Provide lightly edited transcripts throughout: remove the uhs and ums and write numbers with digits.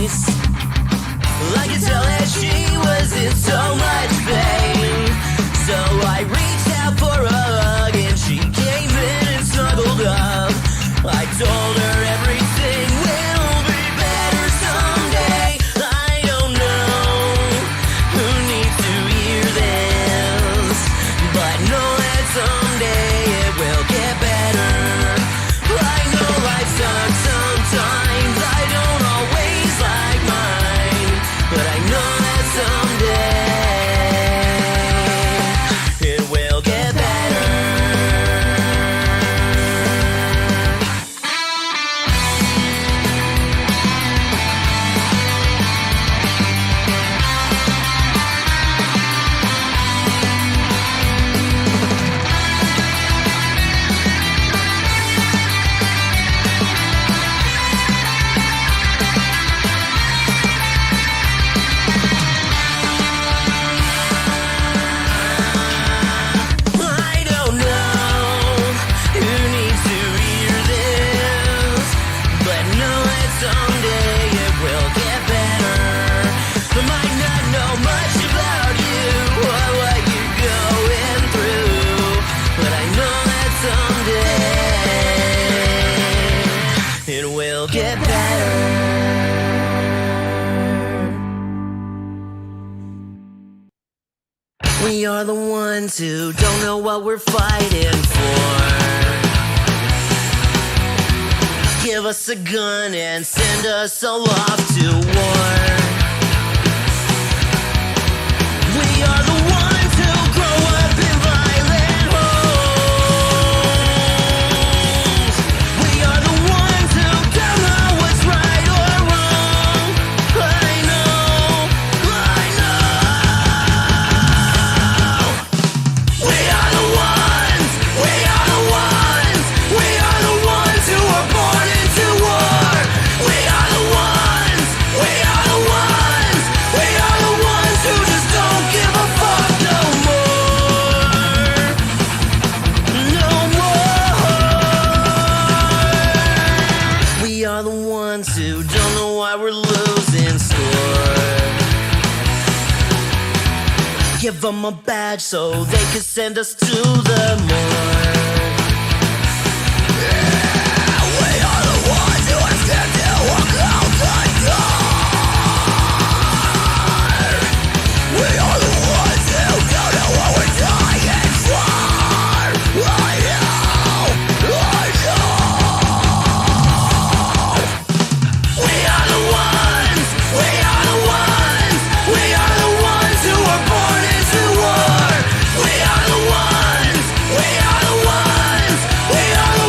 face. I could tell that she was in so much pain. So I reached out for a hug and she came in and snuggled up. I told her everything will be better someday. I don't know who needs to hear this, but know that someday it will get better. I know life sucks sometimes, I don't always like mine, but I know that someday it will get better. I don't know who needs to hear this, but know that someday it will get better. I might not know much about you or what you're going through, but I know that someday it will get better. We are the ones who don't know what we're fighting for. Give us a gun and send us all off to war. We are the ones who grow up in violent homes. We are the ones who don't know what's right or wrong. I know. We are the ones who were born into war. We are the ones who just don't give a fuck no more. No more. We are the ones who don't know why we're losing score. Give them a badge so they can send us to the morgue. We are the ones who are scared to walk out the door. We are the ones who don't know what we're dying for. I know. We are the ones who were born into war. We are the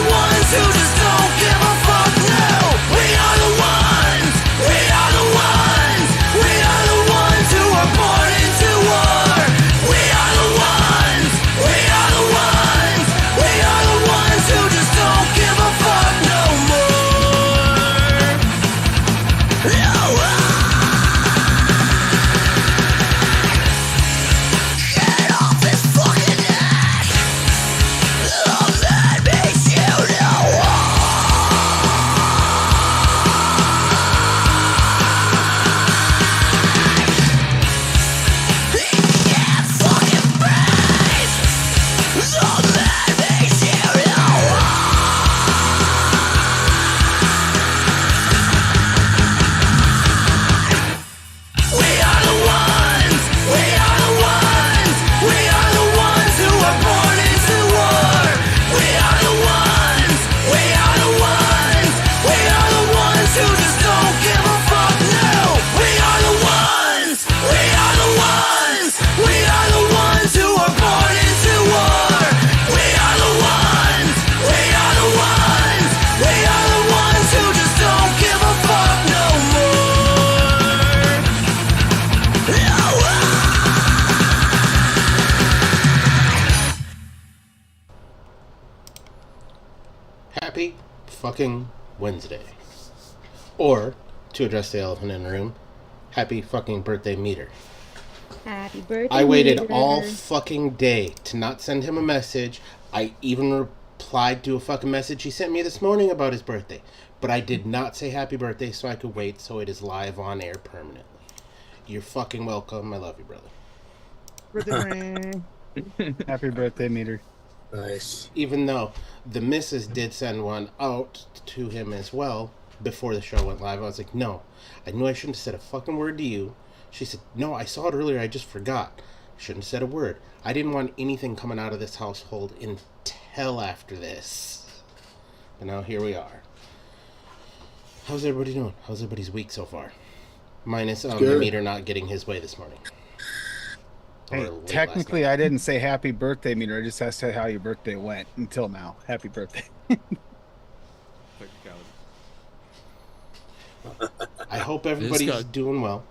ones who just don't give a fuck. No, we are the ones who were born into war. We are the ones who just don't give a fuck no more. No. Get off his fucking neck. Oh, that makes you know he can't fucking breathe. So that makes you know we are the ones who were born into war. We are the ones who just don't give a fuck. No, we are the ones who were born into war. We are the ones who just don't give a fuck no more. No. Happy fucking Wednesday. Or, to address the elephant in the room, happy fucking birthday, Meter. Happy birthday. I waited Meter. all fucking day to not send him a message. I even replied to a fucking message he sent me this morning about his birthday. But I did not say happy birthday so I could wait, so it is live on air permanently. You're fucking welcome. I love you, brother. Happy birthday, Meter. Nice. Even though the missus did send one out to him as well before the show went live, I was like, no, I knew I shouldn't have said a fucking word to you. She said, no, I saw it earlier, I just forgot. Shouldn't have said a word. I didn't want anything coming out of this household until after this. But now here we are. How's everybody doing? How's everybody's week so far? Minus the Meter not getting his way this morning. Hey, technically, I didn't say happy birthday, Meter. I just asked how your birthday went until now. Happy birthday. I hope everybody's doing well.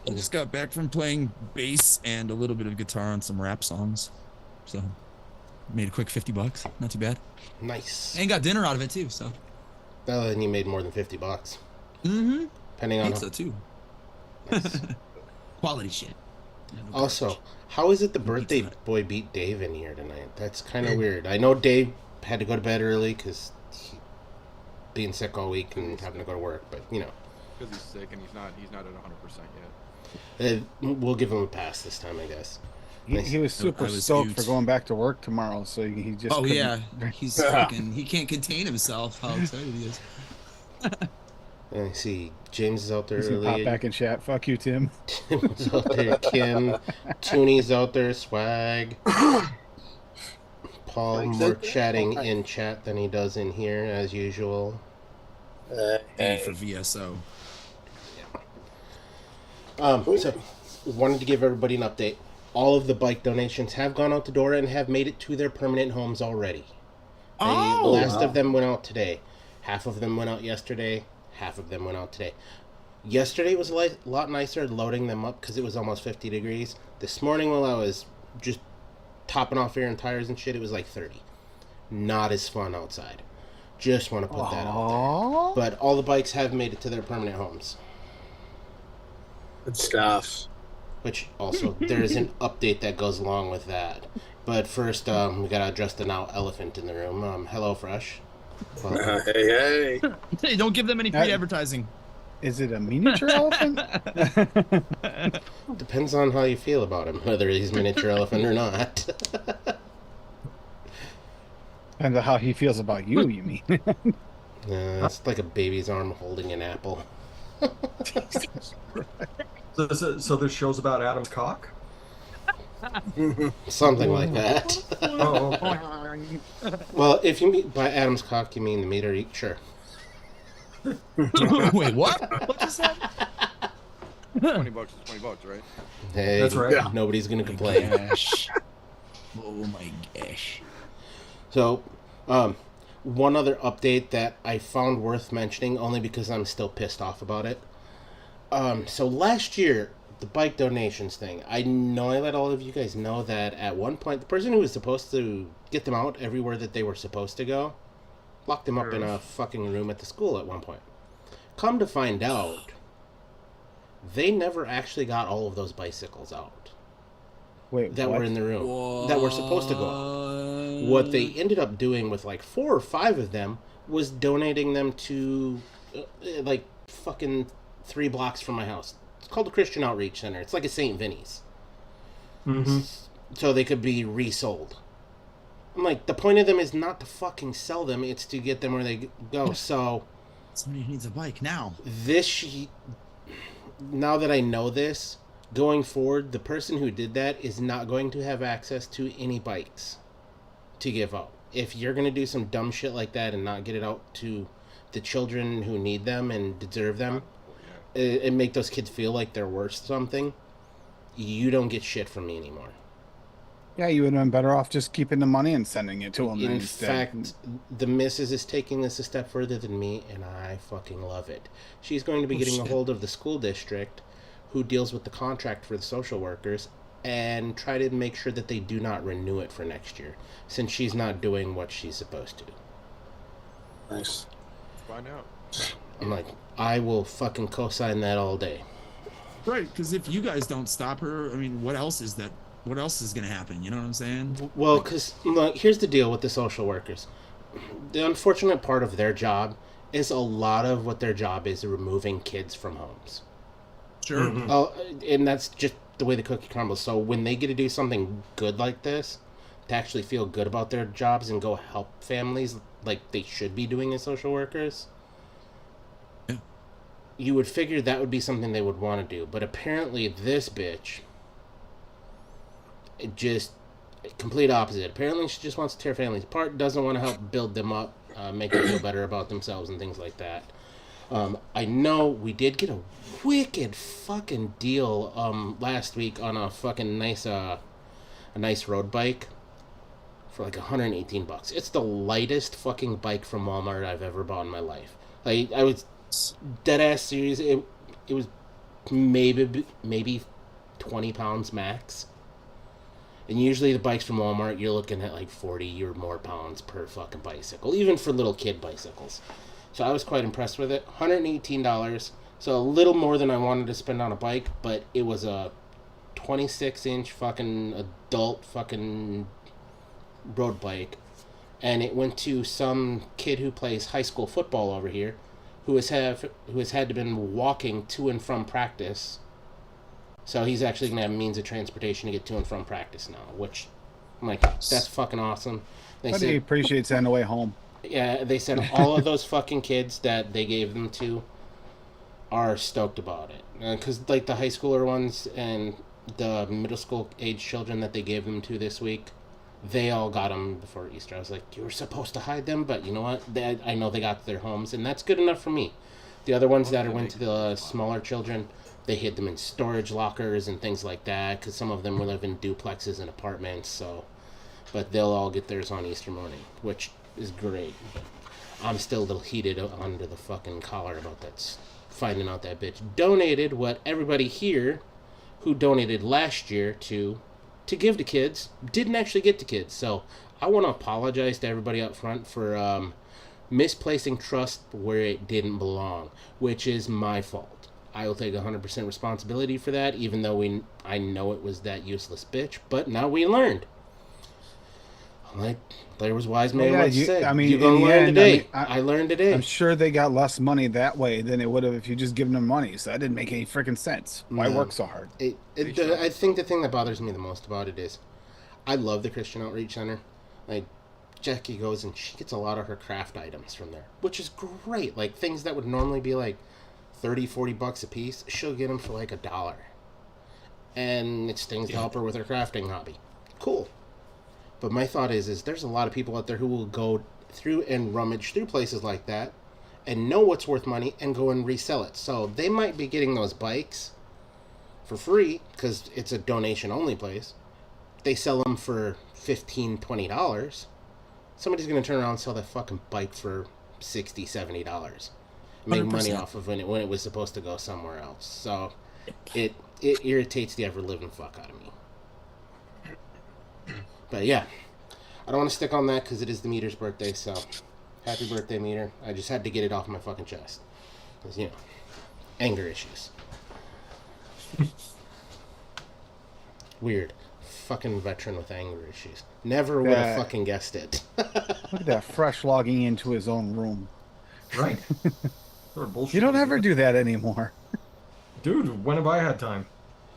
I just got back from playing bass and a little bit of guitar on some rap songs. So, made a quick $50. Not too bad. Nice. And got dinner out of it, too, so. Well, then you made more than $50. Mm-hmm. Depending on Pizza, too. Nice. Quality shit. Yeah, no Also, garbage. how is it the birthday boy beat Dave in here tonight? That's kind of weird. I know Dave had to go to bed early because being sick all week and having to go to work, but you know. Because he's sick and he's not at 100% yet. We'll give him a pass this time, I guess. He was super stoked for going back to work tomorrow, so he just. Oh yeah, he's fucking. He can't contain himself. How excited he is. I see James is out there He's gonna early. pop back in chat. Fuck you, Tim. Tim's out there. Kim, Toonie's out there. Swag. Paul more chatting in chat than he does in here as usual. Hey, for VSO. So wanted to give everybody an update. All of the bike donations have gone out the door and have made it to their permanent homes already. The last of them went out today. Half of them went out yesterday. Half of them went out today. Yesterday was a lot nicer loading them up because it was almost 50 degrees. This morning while I was just topping off air and tires and shit, it was like 30. Not as fun outside. Just want to put that out there. But all the bikes have made it to their permanent homes. Good stuff. Which also, there's an update that goes along with that. But first, we gotta address the now elephant in the room. Hello, Fresh. Hey. Hey, don't give them any free advertising. Is it a miniature elephant? Depends on how you feel about him, whether he's miniature elephant or not. Depends on how he feels about you, you mean? It's like a baby's arm holding an apple. So this show's about Adam's cock? Something like that. Oh, okay. Well, if you mean by Adam's cock, you mean the meter, sure. Wait, what? What just said? $20 is $20, right? Hey, That's right. Yeah. Nobody's gonna complain. Gosh. Oh my gosh. So, one other update that I found worth mentioning, only because I'm still pissed off about it. So last year, the bike donations thing, I know I let all of you guys know that at one point, the person who was supposed to get them out everywhere that they were supposed to go, locked them up in a fucking room at the school at one point. Come to find out, they never actually got all of those bicycles out. Wait, that what? were in the room that were supposed to go out. What they ended up doing with like 4 or 5 of them was donating them to like fucking 3 blocks from my house. It's called the Christian Outreach Center. It's like a St. Vinny's. Mm-hmm. So they could be resold. I'm like, the point of them is not to fucking sell them, it's to get them where they go. So Somebody needs a bike now. Now that I know this, going forward, the person who did that is not going to have access to any bikes to give out. If you're going to do some dumb shit like that and not get it out to the children who need them and deserve them, and make those kids feel like they're worth something, you don't get shit from me anymore. Yeah, you would have been better off just keeping the money and sending it to them. In instead. fact, the missus is taking this a step further than me, and I fucking love it. She's going to be getting a hold of the school district who deals with the contract for the social workers and try to make sure that they do not renew it for next year, since she's not doing what she's supposed to. Nice. Find out. I'm like, I will fucking co-sign that all day. Right, because if you guys don't stop her, I mean, what else is that? What else is going to happen? You know what I'm saying? Well, because here's the deal with the social workers. The unfortunate part of their job is a lot of what their job is removing kids from homes. Sure. Oh, and that's just the way the cookie crumbles. So when they get to do something good like this, to actually feel good about their jobs and go help families like they should be doing as social workers, Yeah. you would figure that would be something they would want to do. But apparently this bitch, it just complete opposite. Apparently she just wants to tear families apart, doesn't want to help build them up, make them feel better about themselves and things like that. I know we did get a wicked fucking deal last week on a fucking nice road bike for like $118. It's the lightest fucking bike from Walmart I've ever bought in my life. I was dead ass serious. It was maybe 20 pounds max. And usually the bikes from Walmart, you're looking at like 40 or more pounds per fucking bicycle, even for little kid bicycles. So I was quite impressed with it. $118, so a little more than I wanted to spend on a bike, but it was a 26-inch fucking adult fucking road bike. And it went to some kid who plays high school football over here, who has had to been walking to and from practice. So he's actually going to have means of transportation to get to and from practice now, which I'm like, that's fucking awesome. But he appreciates it on the way home. Yeah, they said all of those fucking kids that they gave them to are stoked about it. Because, like, the high schooler ones and the middle school age children that they gave them to this week, they all got them before Easter. I was like, you were supposed to hide them, but you know what? I know they got to their homes, and that's good enough for me. The other ones that went to the smaller children, they hid them in storage lockers and things like that, because some of them will live in duplexes and apartments, so... But they'll all get theirs on Easter morning, which is great. I'm still a little heated under the fucking collar about that, finding out that bitch donated what everybody here who donated last year to give to kids didn't actually get to kids. So I want to apologize to everybody up front for misplacing trust where it didn't belong, which is my fault. I will take 100% responsibility for that, even though I know it was that useless bitch, but now we learned. Like there was wise man once said, I mean, you're gonna learn today. I learned today. I'm sure they got less money that way than it would have if you just given them money. So that didn't make any freaking sense. Why work so hard? I think the thing that bothers me the most about it is, I love the Christian Outreach Center. Like Jackie goes and she gets a lot of her craft items from there, which is great. Like things that would normally be like $30-40 a piece, she'll get them for like $1, and it's things to help her with her crafting hobby. Cool. But my thought is there's a lot of people out there who will go through and rummage through places like that and know what's worth money and go and resell it. So they might be getting those bikes for free because it's a donation-only place. They sell them for $15-20. Somebody's going to turn around and sell that fucking bike for $60-70. Make 100%. Money off of when it was supposed to go somewhere else. So it irritates the ever-living fuck out of me. But yeah, I don't want to stick on that because it is the Meter's birthday, so happy birthday, Meter. I just had to get it off my fucking chest. Because, you know, anger issues. Weird. Fucking veteran with anger issues. Never would have fucking guessed it. Look at that, fresh logging into his own room. Right. Sort of bullshit. You don't ever do that anymore. Dude, when have I had time?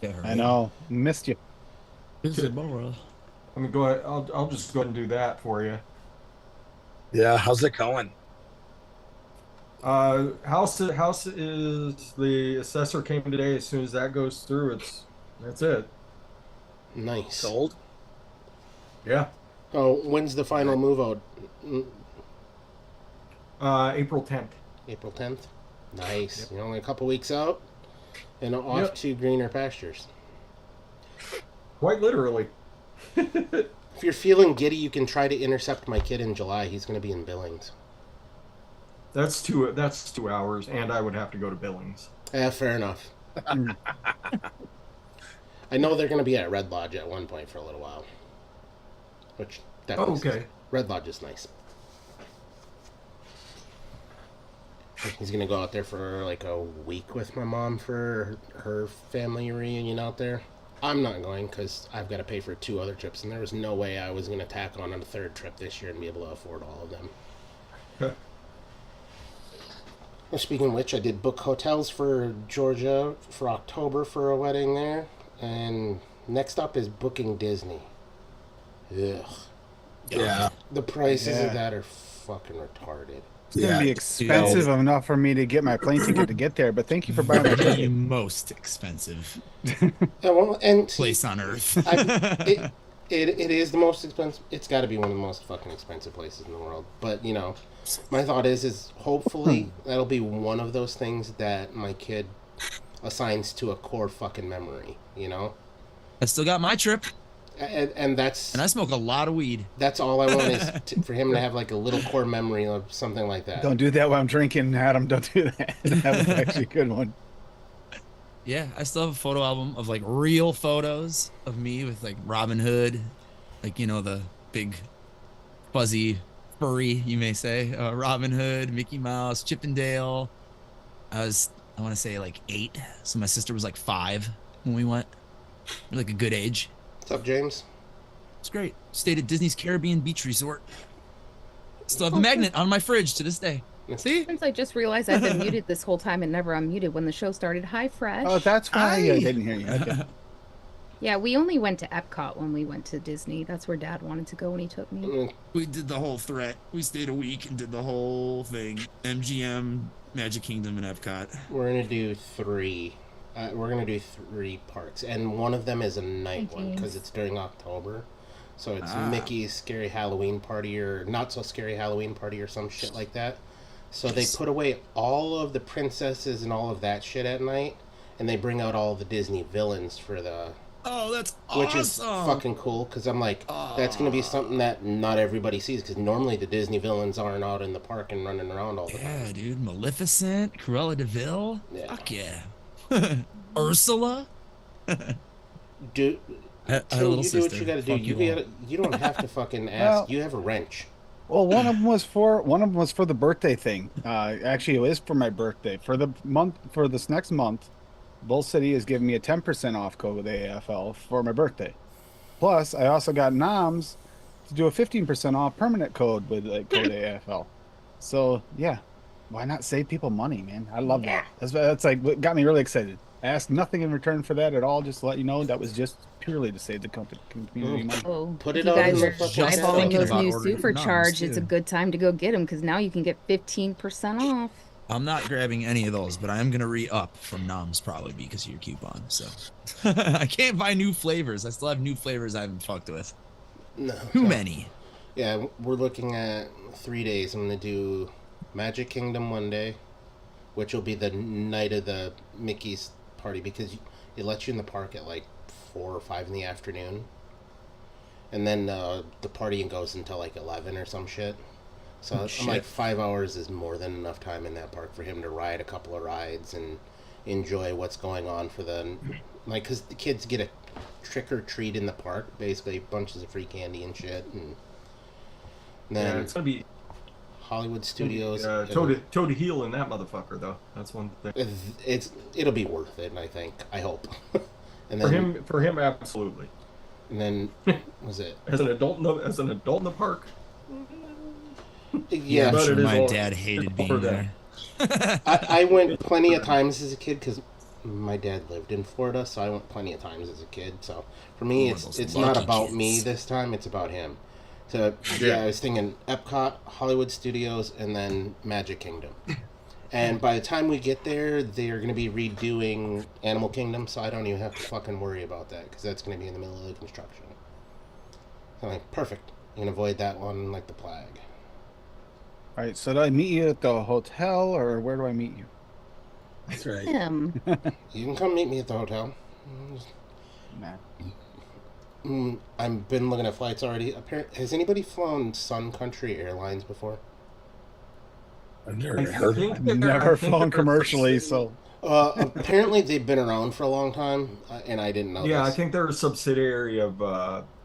Yeah, right. I know. Missed you. I mean, go ahead. I'll just go ahead and do that for you. Yeah, how's it going? House is the assessor came today. As soon as that goes through, that's it. Nice. Sold? Yeah. Oh, when's the final move out? April 10th. April 10th? Nice. Yep. You're only a couple weeks out and off to greener pastures. Quite literally. If you're feeling giddy, you can try to intercept my kid in July. He's going to be in Billings. That's 2 hours, and I would have to go to Billings. Yeah, fair enough. I know they're going to be at Red Lodge at one point for a little while. Which okay. Red Lodge is nice. He's going to go out there for like a week with my mom for her family reunion out there. I'm not going because I've got to pay for 2 other trips, and there was no way I was going to tack on a 3rd trip this year and be able to afford all of them. Well, speaking of which, I did book hotels for Georgia for October for a wedding there. And next up is booking Disney. Ugh. Yeah. The prices Yeah. of that are fucking retarded. It's gonna be expensive enough for me to get my plane ticket to get there, but thank you for buying my The ticket. most expensive Yeah, well, and see, place on earth. it is the most expensive. It's got to be one of the most fucking expensive places in the world. But you know, my thought is hopefully that'll be one of those things that my kid assigns to a core fucking memory. You know, I still got my trip, and that's and I smoke a lot of weed. that's all I want is for him to have like a little core memory of something like that. Don't do that while I'm drinking, Adam. Don't do that. That was actually a good one. Yeah, I still have a photo album of like real photos of me with like Robin Hood, like, you know, the big fuzzy furry, you may say, Robin Hood, Mickey Mouse, Chippendale. I want to say like 8. So my sister was like 5 when we went. Like a good age. What's up, James? It's great. Stayed at Disney's Caribbean Beach Resort. Still have a magnet on my fridge to this day. See? Since I just realized I've been muted this whole time and never unmuted when the show started. Hi, Fresh. Oh, that's why I didn't hear you. Okay. Yeah, we only went to Epcot when we went to Disney. That's where Dad wanted to go when he took me. We did the whole threat. We stayed a week and did the whole thing. MGM, Magic Kingdom, and Epcot. We're gonna do 3. We're gonna do 3 parks, and one of them is a night one because it's during October. So it's Mickey's Scary Halloween Party or Not So Scary Halloween Party or some shit like that. So they put away all of the princesses and all of that shit at night, and they bring out all the Disney villains for the... Oh, that's awesome! Which is fucking cool, because I'm like, that's going to be something that not everybody sees, because normally the Disney villains aren't out in the park and running around all the time. Yeah, dude. Maleficent, Cruella de Vil. Yeah. Fuck yeah. Ursula. Dude, I you do what you gotta do. You don't have to fucking ask. Well, you have a wrench. Well, one of them was for the birthday thing. Actually, it was for my birthday. For this next month, Bull City is giving me a 10% off code with AFL for my birthday. Plus, I also got Noms to do a 15% off permanent code with code AFL. So yeah, why not save people money, man? I love that. That's like what got me really excited. I asked nothing in return for that at all. Just to let you know, that was just purely to save the community money. Oh, Put if it you on guys the are fucking following thinking those about new ordering supercharge, numbers, it's a too. good time to go get them because now you can get 15% off. I'm not grabbing any of those, but I am gonna re-up from Noms probably because of your coupon. So I can't buy new flavors. I still have new flavors I haven't fucked with. No. Too many. Yeah, we're looking at 3 days. I'm gonna do Magic Kingdom one day, which will be the night of the Mickey's party because it lets you in the park at like 4 or 5 in the afternoon, and then the partying goes until like 11 or some shit. So I'm like 5 hours is more than enough time in that park for him to ride a couple of rides and enjoy what's going on for the because the kids get a trick or treat in the park, basically bunches of free candy and shit, and then it's gonna be Hollywood Studios. toe to heel in that motherfucker though. That's one thing. It'll be worth it, I think. I hope. And For then him, absolutely. and then was it? As an adult in the park. Yeah, But I'm sure it is my all- dad hated it's being all there. I went plenty of times as a kid because my dad lived in Florida, so I went plenty of times as a kid. So for me, One of those it's not lucky about kids. me this time; it's about him. So yeah, I was thinking Epcot, Hollywood Studios, and then Magic Kingdom. And by the time we get there, they are going to be redoing Animal Kingdom, so I don't even have to fucking worry about that because that's going to be in the middle of the construction. So I'm like, perfect. You can avoid that one like the plague. All right, so do I meet you at the hotel or where do I meet you? That's right. Him. You can come meet me at the hotel. Nah. I've been looking at flights already. Has anybody flown Sun Country Airlines before? I've never heard of it. I've never flown commercially, so Apparently they've been around for a long time, and I didn't know Yeah, I this. think they're a subsidiary of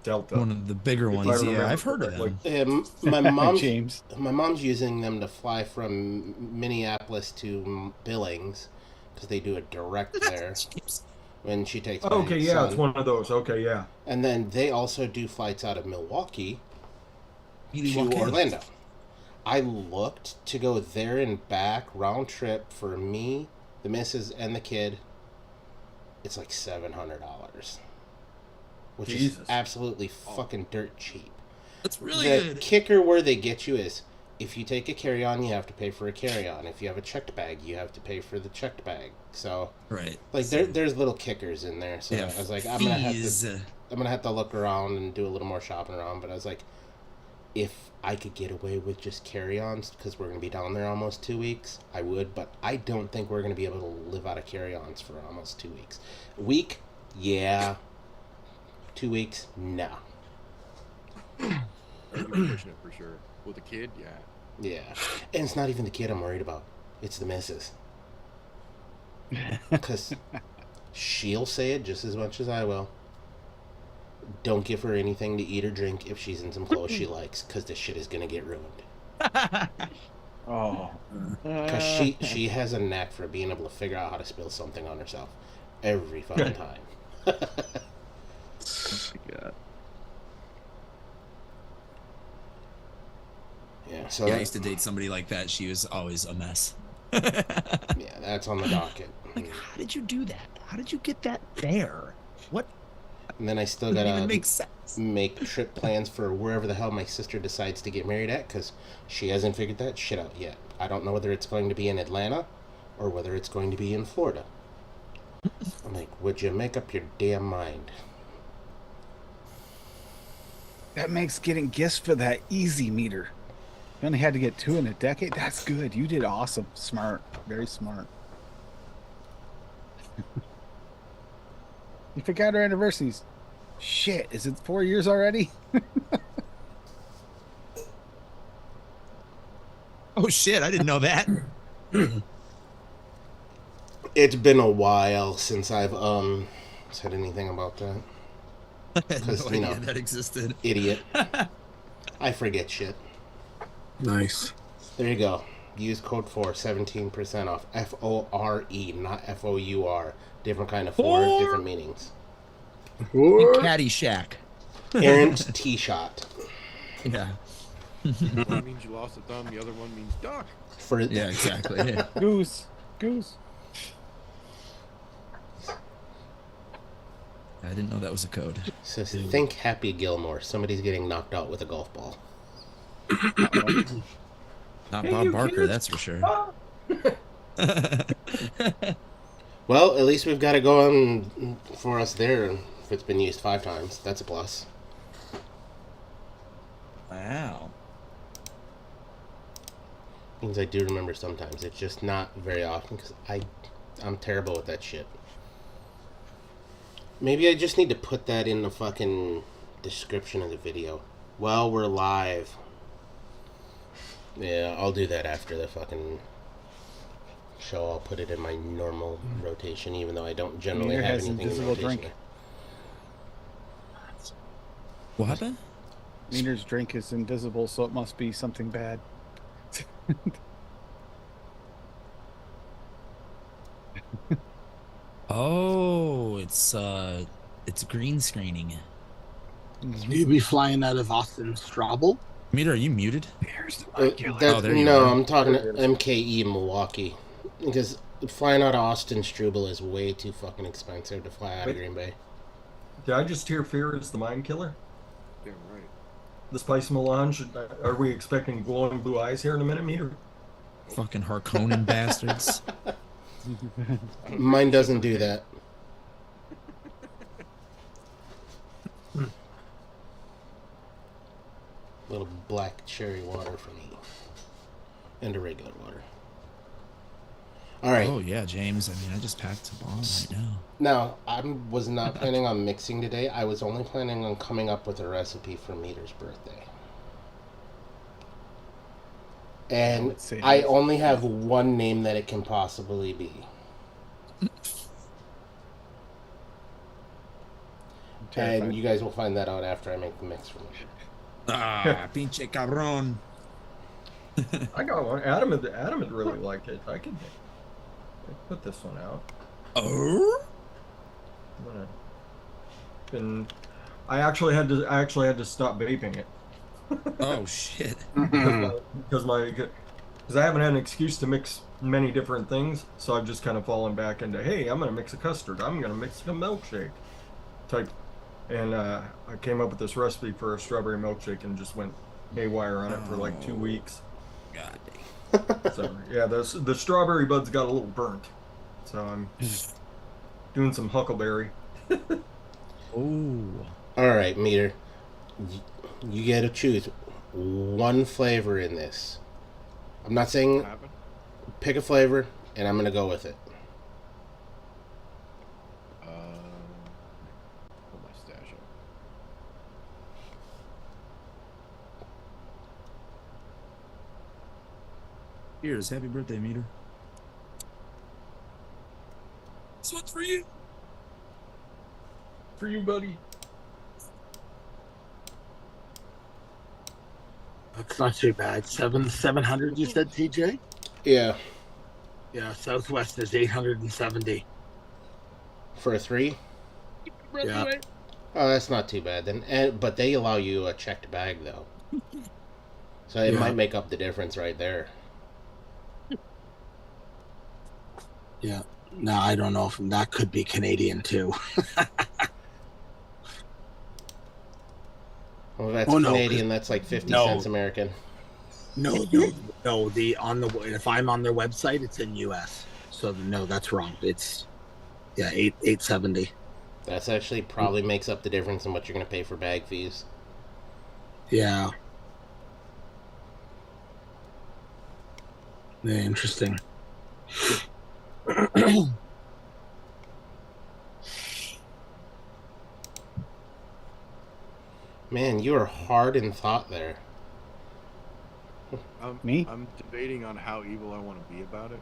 Delta. One of the bigger If I ones. remember Yeah, I've heard of them. correctly. James. My mom's using them to fly from Minneapolis to Billings because they do it direct there when she takes my Okay, yeah, son. it's one of those. Okay, yeah. And then they also do flights out of Milwaukee to Milwaukee. Orlando. I looked to go there and back round trip for me, the missus, and the kid. It's like $700, which is absolutely fucking dirt cheap. That's really the good. kicker where they get you is if you take a carry-on, you have to pay for a carry-on. If you have a checked bag, you have to pay for the checked bag. So right, like there's little kickers in there. So yeah, I was like, I'm gonna have to look around and do a little more shopping around. But I was like, if I could get away with just carry-ons, because we're gonna be down there almost 2 weeks, I would. But I don't think we're gonna be able to live out of carry-ons for almost 2 weeks. A week, yeah. 2 weeks, no. You're pushing it for sure. With a kid, yeah. Yeah, and it's not even the kid I'm worried about. It's the missus. Because she'll say it just as much as I will. Don't give her anything to eat or drink if she's in some clothes she likes, because this shit is going to get ruined. Oh. Because she has a knack for being able to figure out how to spill something on herself every fucking time. Oh my God. Yeah, so yeah, I used to date somebody like that. She was always a mess. yeah, that's on the docket. Like, how did you do that? How did you get that there? What? And then I still Doesn't gotta even make sense. make trip plans for wherever the hell my sister decides to get married at, because she hasn't figured that shit out yet. I don't know whether it's going to be in Atlanta or whether it's going to be in Florida. I'm like, would you make up your damn mind? That makes getting gifts for that easy, Meter. You only had to get 2 in a decade? That's good. You did awesome. Smart. Very smart. You forgot our anniversaries. Shit, is it 4 years already? Oh shit, I didn't know that. It's been a while since I've said anything about that. I had no 'Cause, idea that existed. Idiot. I forget shit. Nice. There you go. Use code 4, 17% off. FORE, not FOUR. Different kind of four, different meanings. Caddyshack. Aaron's tee shot. Yeah. One means you lost a thumb, the other one means duck. Yeah, exactly. Yeah. Goose. I didn't know that was a code. Says, think Happy Gilmore. Somebody's getting knocked out with a golf ball. Not Bob Barker, that's for sure. Well, at least we've got it going for us there. If it's been used 5 times, that's a plus. Wow. Means I do remember sometimes. It's just not very often because I'm terrible with that shit. Maybe I just need to put that in the fucking description of the video. Well, we're live. Yeah, I'll do that after the fucking show. I'll put it in my normal rotation, even though I don't generally Meter have has anything in invisible rotation. drink. What happened? Meter's drink is invisible, so it must be something bad. Oh, it's green screening. Will you be flying out of Austin Strobel? Meter, are you muted? There you are. I'm talking to MKE Milwaukee. Because flying out of Austin Struble is way too fucking expensive to fly out of Green Bay. Did I just hear Fear is the Mind Killer? Damn right. The Spice Melange? Are we expecting glowing blue eyes here in a minute, Meter? Fucking Harkonnen bastards. Mine doesn't do that. Little black cherry water for me. And a regular water. Alright. Oh yeah, James. I mean, I just packed a bomb right now. Now, I was not planning on mixing today. I was only planning on coming up with a recipe for Meter's birthday. And I only have one name that it can possibly be. And you guys will find that out after I make the mix for me. Ah, pinche cabrón. I got one. Adam would really like it. I could put this one out. Oh. And I actually had to stop vaping it. Oh shit. Because I haven't had an excuse to mix many different things, so I've just kind of fallen back into, hey, I'm gonna mix a custard, I'm gonna mix a milkshake type, and I came up with this recipe for a strawberry milkshake and just went haywire on it for like 2 weeks. God dang. So yeah, the strawberry buds got a little burnt, so I'm doing some huckleberry. Oh. All right, Meter. You get to choose one flavor in this. I'm not saying pick a flavor, and I'm gonna go with it. Pull my stash up. Here's happy birthday, Meter. This one's for you. For you, buddy. That's not too bad. 700, you said, TJ? Yeah, Yeah, Southwest is 870. for a 3. Yeah. Oh, that's not too bad then. But they allow you a checked bag though, so it Yeah. might make up the difference right there. Yeah. No, I don't know if that could be Canadian too. Well, that's Oh, no, Canadian. That's like 50 no. cents American. No. If I'm on their website, it's in US. So no, that's wrong. It's 870. That's actually probably makes up the difference in what you're gonna pay for bag fees. Yeah. Yeah, interesting. Man, you are hard in thought there. Me? I'm debating on how evil I want to be about it.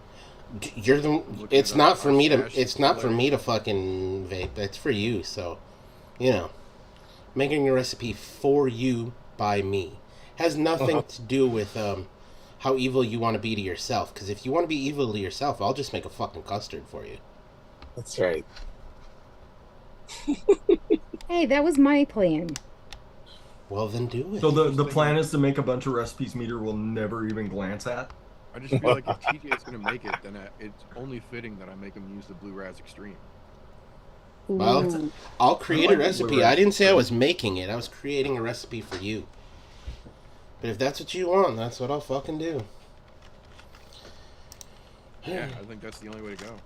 You're the. Looking It's at not our for me to. stash It's not for later. me to fucking vape. It's for you. So, you know, making a recipe for you by me has nothing to do with how evil you want to be to yourself. Because if you want to be evil to yourself, I'll just make a fucking custard for you. That's right. Hey, that was my plan. Well, then do it. So the plan is to make a bunch of recipes Meter will never even glance at. I just feel like if TJ is going to make it, then it's only fitting that I make him use the Blue Raz Extreme. Well, Ooh. I'll create I a like recipe. Blue I didn't say I Raspberry. was making it. I was creating a recipe for you. But if that's what you want, that's what I'll fucking do. Yeah, I think that's the only way to go.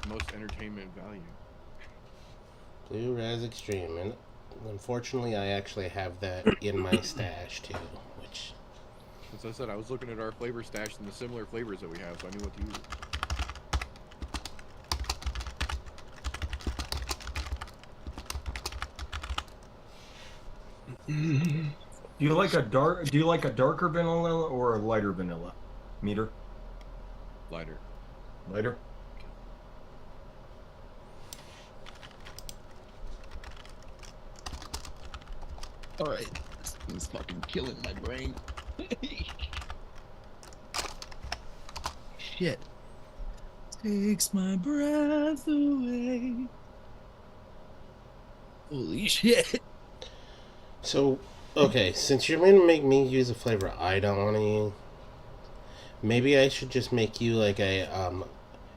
Most entertainment value. Blue Raz Extreme. And unfortunately, I actually have that in my stash, too. Which, As I said, I was looking at our flavor stash and the similar flavors that we have, so I knew what to use. Do you like a darker vanilla or a lighter vanilla? Meter? Lighter. Lighter? All right. This thing's fucking killing my brain. Shit. Takes my breath away. Holy shit. so, okay, since you're going to make me use a flavor I don't want to use, maybe I should just make you like a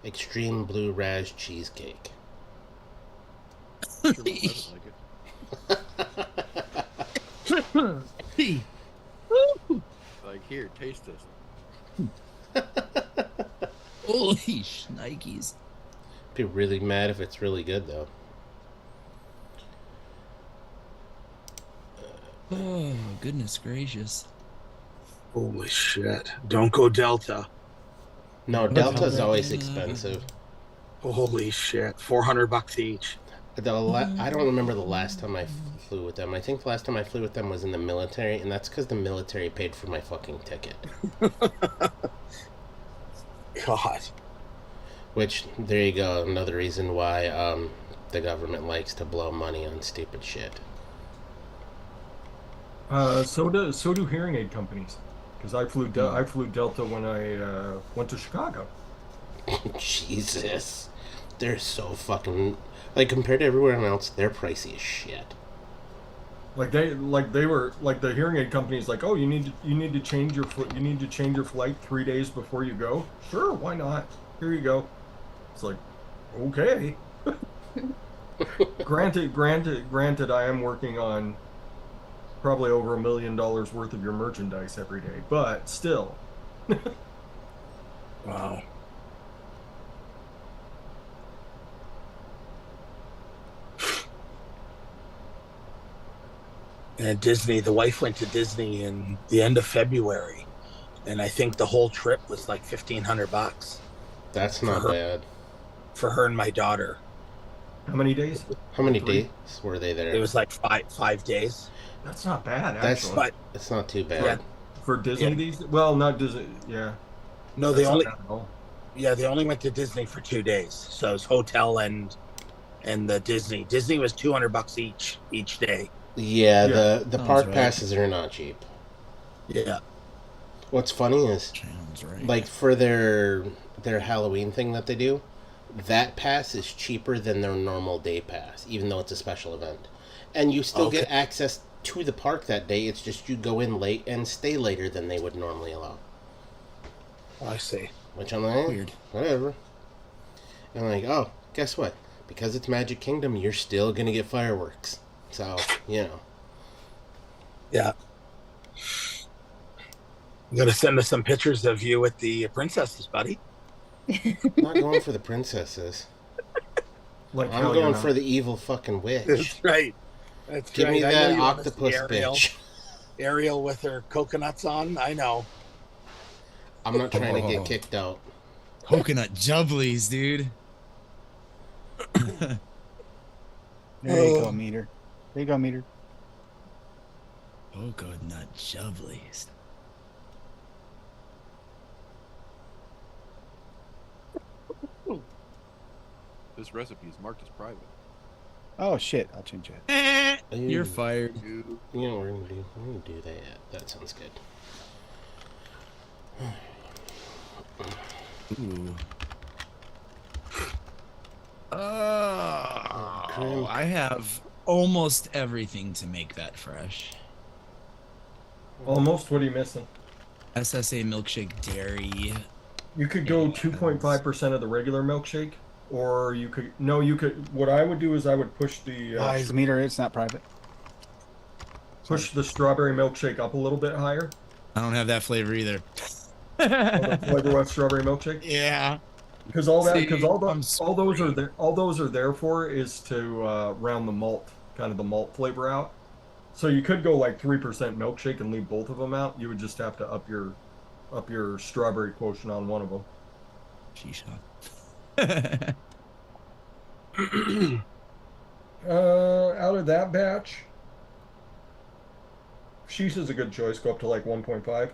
extreme Blue Raz cheesecake. Sure, Mom doesn't like it. Like, here, taste this. Holy shnikes. Be really mad if it's really good, though. Oh, goodness gracious. Holy shit. Don't go Delta. No, Delta's always expensive. Holy shit. $400 each. I don't remember the last time I flew with them. I think the last time I flew with them was in the military, and that's because the military paid for my fucking ticket. God. Which, there you go, another reason why the government likes to blow money on stupid shit. So do hearing aid companies. Because I flew Delta when I went to Chicago. Jesus. They're so fucking... Like, compared to everywhere else, they're pricey as shit. Like they were like the hearing aid company's like, oh, you need to change your flight 3 days before you go. Sure, why not? Here you go. It's like, okay. Granted, I am working on probably over $1 million worth of your merchandise every day, but still. Wow. And Disney, the wife went to Disney in the end of February, and I think the whole trip was like $1,500 That's not bad. for her and my daughter. How many days? How many days were they there? It was like five days. That's not bad, That's actually. But It's not too bad. Yeah. For Disney Yeah. these, well, not Disney. Yeah. no, That's they not only bad at all. they only went to Disney for 2 days. So it was hotel and the Disney. Disney was $200 each day. Yeah, Yeah. the Sounds park right. passes are not cheap. Yeah. What's funny is, Sounds right. like, for their Halloween thing that they do, that pass is cheaper than their normal day pass, even though it's a special event. And you still get Okay. access to the park that day. It's just you go in late and stay later than they would normally allow. I see. Which I'm like, Weird. whatever. And I'm like, oh, guess what? Because it's Magic Kingdom, you're still gonna get fireworks. So, you know. Yeah. I'm gonna send us some pictures of you with the princesses, buddy. I'm not going for the princesses. Like I'm hell going you're for not. the evil fucking witch. That's right. That's Give right. me I know that you wanna see octopus Ariel. bitch. Ariel with her coconuts on. I know. I'm not trying to Oh. get kicked out. Coconut jubblies, dude. There you go, meter. There you go, meter. Coconut jubblies. This recipe is marked as private. Oh shit! I'll change it. You're Ooh. fired. You You know what we're gonna do? We're gonna do that. That sounds good. Ooh. Oh, I have almost everything to make that fresh. Almost. What are you missing? SSA milkshake dairy. You could go 2.5% of the regular milkshake, or you could What I would do is I would push the Guys, meter. It's not private. push the strawberry milkshake up a little bit higher. I don't have that flavor either. The Flavor West strawberry milkshake. Yeah. Because all I'm those are there. All those are there for is to round the malt, kind of the malt flavor out. So you could go like 3% milkshake and leave both of them out. You would just have to up your strawberry quotient on one of them. Sheesh. Out of that batch, Sheesh is a good choice. Go up to like 1.5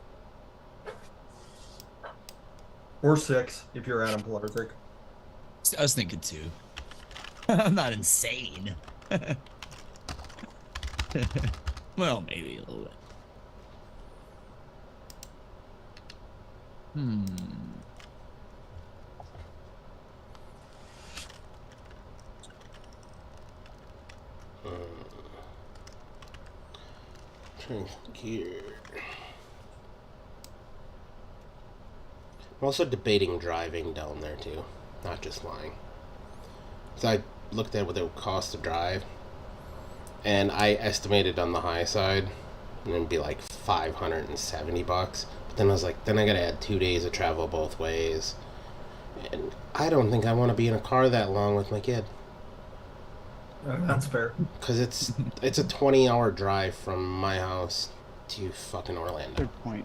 or 6 if you're Adam Pilarczyk. I was thinking 2. I'm not insane. Well, maybe a little bit. Trying to think here. I'm also debating driving down there too, not just flying. So I looked at what it would cost to drive, and I estimated on the high side, and it'd be like $570. But then I was like, then I gotta add 2 days of travel both ways, and I don't think I want to be in a car that long with my kid. That's fair. Because it's a 20-hour drive from my house to fucking Orlando. Good point.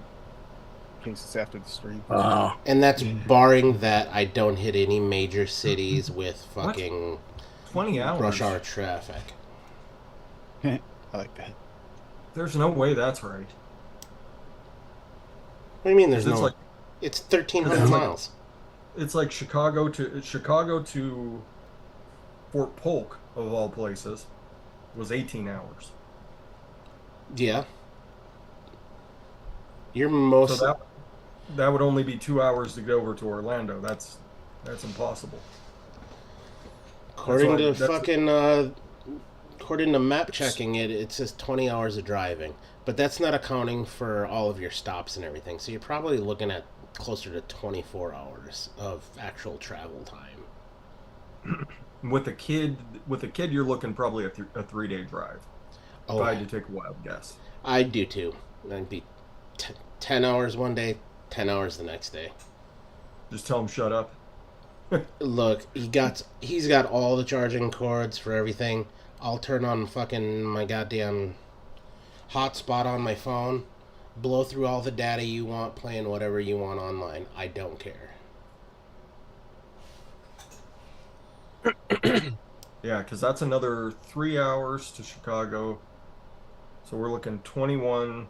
In case it's after the stream. And that's barring that I don't hit any major cities with fucking 20 hours. rush hour traffic. I like that. There's no way that's right. What do you mean there's It's no... like It's 1,300 It's like- miles. it's like Chicago to Fort Polk, of all places, was 18 hours. Yeah. You're most... So that would only be 2 hours to get over to Orlando. That's impossible. according to that's- fucking... according to map checking it says 20 hours of driving, but that's not accounting for all of your stops and everything. So you're probably looking at closer to 24 hours of actual travel time. With a kid, you're looking probably a 3-day drive. Oh, if I had to take a wild guess. I do too. That'd be 10 hours one day, 10 hours the next day. Just tell him shut up. Look, he's got all the charging cords for everything. I'll turn on fucking my goddamn hotspot on my phone, blow through all the data you want, playing whatever you want online. I don't care. Yeah, because that's another 3 hours to Chicago. So we're looking 21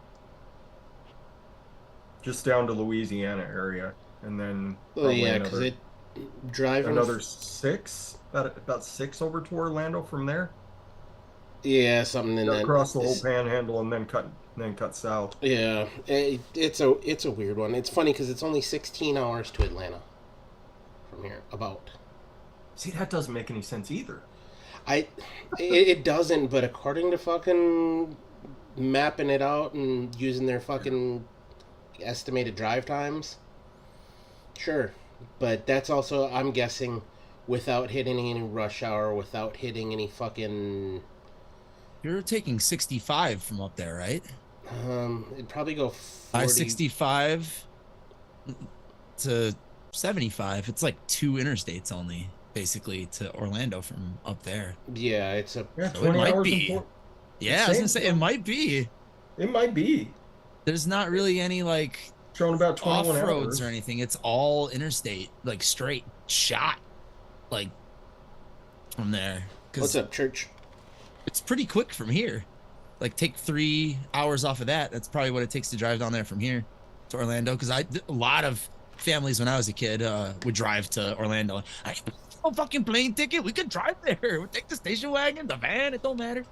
just down to Louisiana area. And then Yeah, because it driving another 6, about 6 over to Orlando from there. Yeah, something in that. Across the whole panhandle and then cut south. Yeah, it's a weird one. It's funny because it's only 16 hours to Atlanta from here, about. See, that doesn't make any sense either. It doesn't, but according to fucking mapping it out and using their fucking estimated drive times, sure. But that's also, I'm guessing, without hitting any rush hour, without hitting any fucking... You're taking 65 from up there, right? It'd probably go 40... 65 to 75. It's like 2 interstates only, basically, to Orlando from up there. Yeah, it's a... Yeah, So 20 it might hours be. and Yeah, I was gonna say it might be. It might be. There's not really any like showing about 21 off-roads hours or anything. It's all interstate, like straight shot, like from there. What's up, church? It's pretty quick from here. Like take 3 hours off of that. That's probably what it takes to drive down there from here to Orlando. Because a lot of families when I was a kid would drive to Orlando. I have no fucking plane ticket. We could drive there. We'll take the station wagon, the van. It don't matter.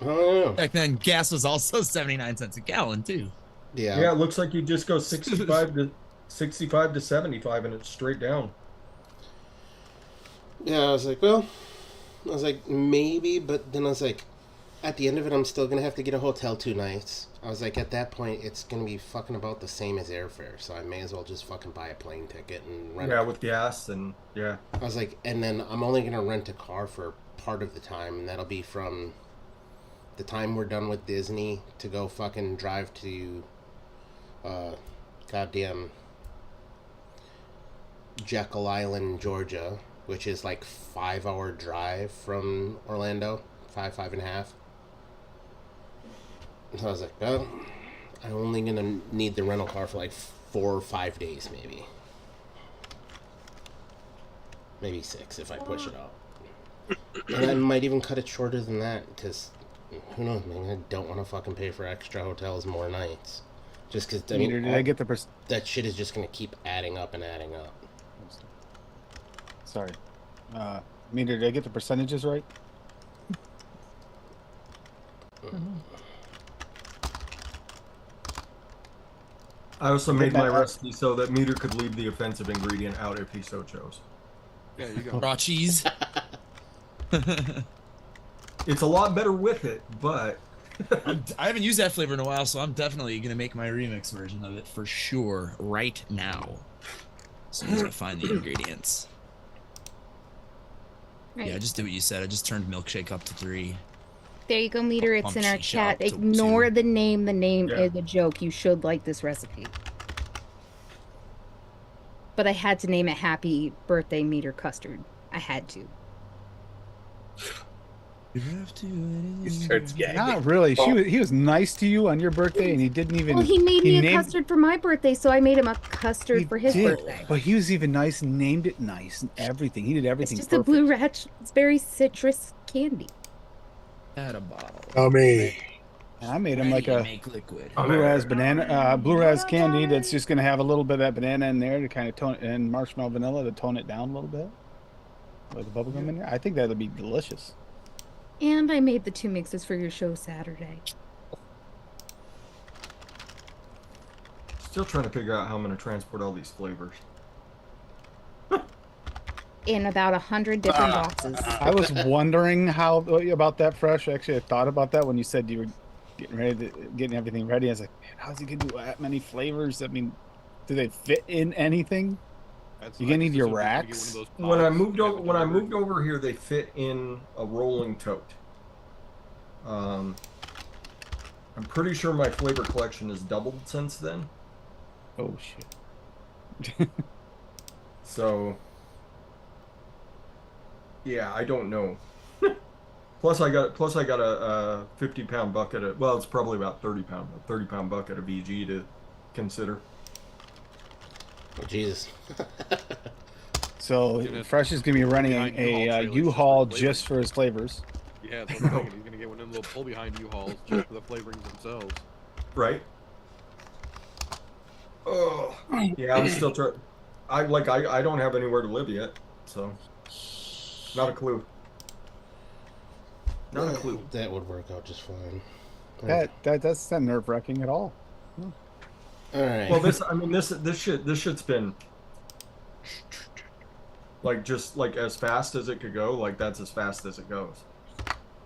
Oh. Back then, gas was also 79 cents a gallon too. Yeah. Yeah, it looks like you just go 65 to 75 and it's straight down. Yeah, I was like, maybe, but then I was like, at the end of it, I'm still going to have to get a hotel 2 nights. I was like, at that point, it's going to be fucking about the same as airfare, so I may as well just fucking buy a plane ticket and rent. Yeah, with gas and, yeah. I was like, and then I'm only going to rent a car for part of the time, and that'll be from the time we're done with Disney to go fucking drive to, goddamn Jekyll Island, Georgia, which is like 5-hour drive from Orlando, 5.5. So I was like, well, I'm only gonna need the rental car for like 4 or 5 days, maybe 6 if I push it out. And I might even cut it shorter than that, because who knows, man, I don't want to fucking pay for extra hotels more nights. Just because, I mean, that shit is just going to keep adding up and adding up. Sorry. Meter, did I get the percentages right? I also made my recipe so that Meter could leave the offensive ingredient out if he so chose. Yeah, you go. Raw cheese. It's a lot better with it, but I haven't used that flavor in a while, so I'm definitely gonna make my remix version of it for sure right now. As soon as I find the ingredients. Right. Yeah, just do what you said. I just turned milkshake up to 3. There you go, Meter. It's in our Pumpkin chat. shop to Ignore 2. the name. The name Yeah. is a joke. You should like this recipe. But I had to name it Happy Birthday Meter Custard. I had to. You have to. He starts gagging. Not really. He was nice to you on your birthday, and he didn't even. Well, he made me a named- custard for my birthday, so I made him a custard he for his did, birthday. But he was even nice and named it nice and everything. He did It's everything just perfect. a blue raspberry citrus candy. Add a bottle. Tommy. And I made him like a make liquid. blue ras banana, blue ras candy that's just gonna have a little bit of that banana in there to kind of tone and marshmallow vanilla to tone it down a little bit. With the bubblegum in there, I think that'll be delicious. And I made the 2 mixes for your show Saturday. still trying to figure out how I'm going to transport all these flavors. in about 100 different boxes. I was wondering how about that fresh. Actually, I thought about that when you said you were getting everything ready. I was like, man, how's he gonna do that many flavors? I mean, do they fit in anything? You're gonna need your racks. When I moved over here, they fit in a rolling tote. I'm pretty sure my flavor collection has doubled since then. Oh shit. So, yeah, I don't know. plus I got a 50-pound bucket. Well, it's probably about 30-pound bucket of EG to consider. Oh, Jesus. So Fresh is gonna be running a U-Haul just for his flavors. Yeah, that's what I'm thinking. He's gonna get one of them little pull-behind U-Hauls just for the flavorings themselves. Right. Oh, yeah, I'm still trying. I don't have anywhere to live yet, so not a clue. Not a clue. That would work out just fine. That's not nerve-wracking at all. All right. Well, this shit's been like just like as fast as it could go. Like that's as fast as it goes.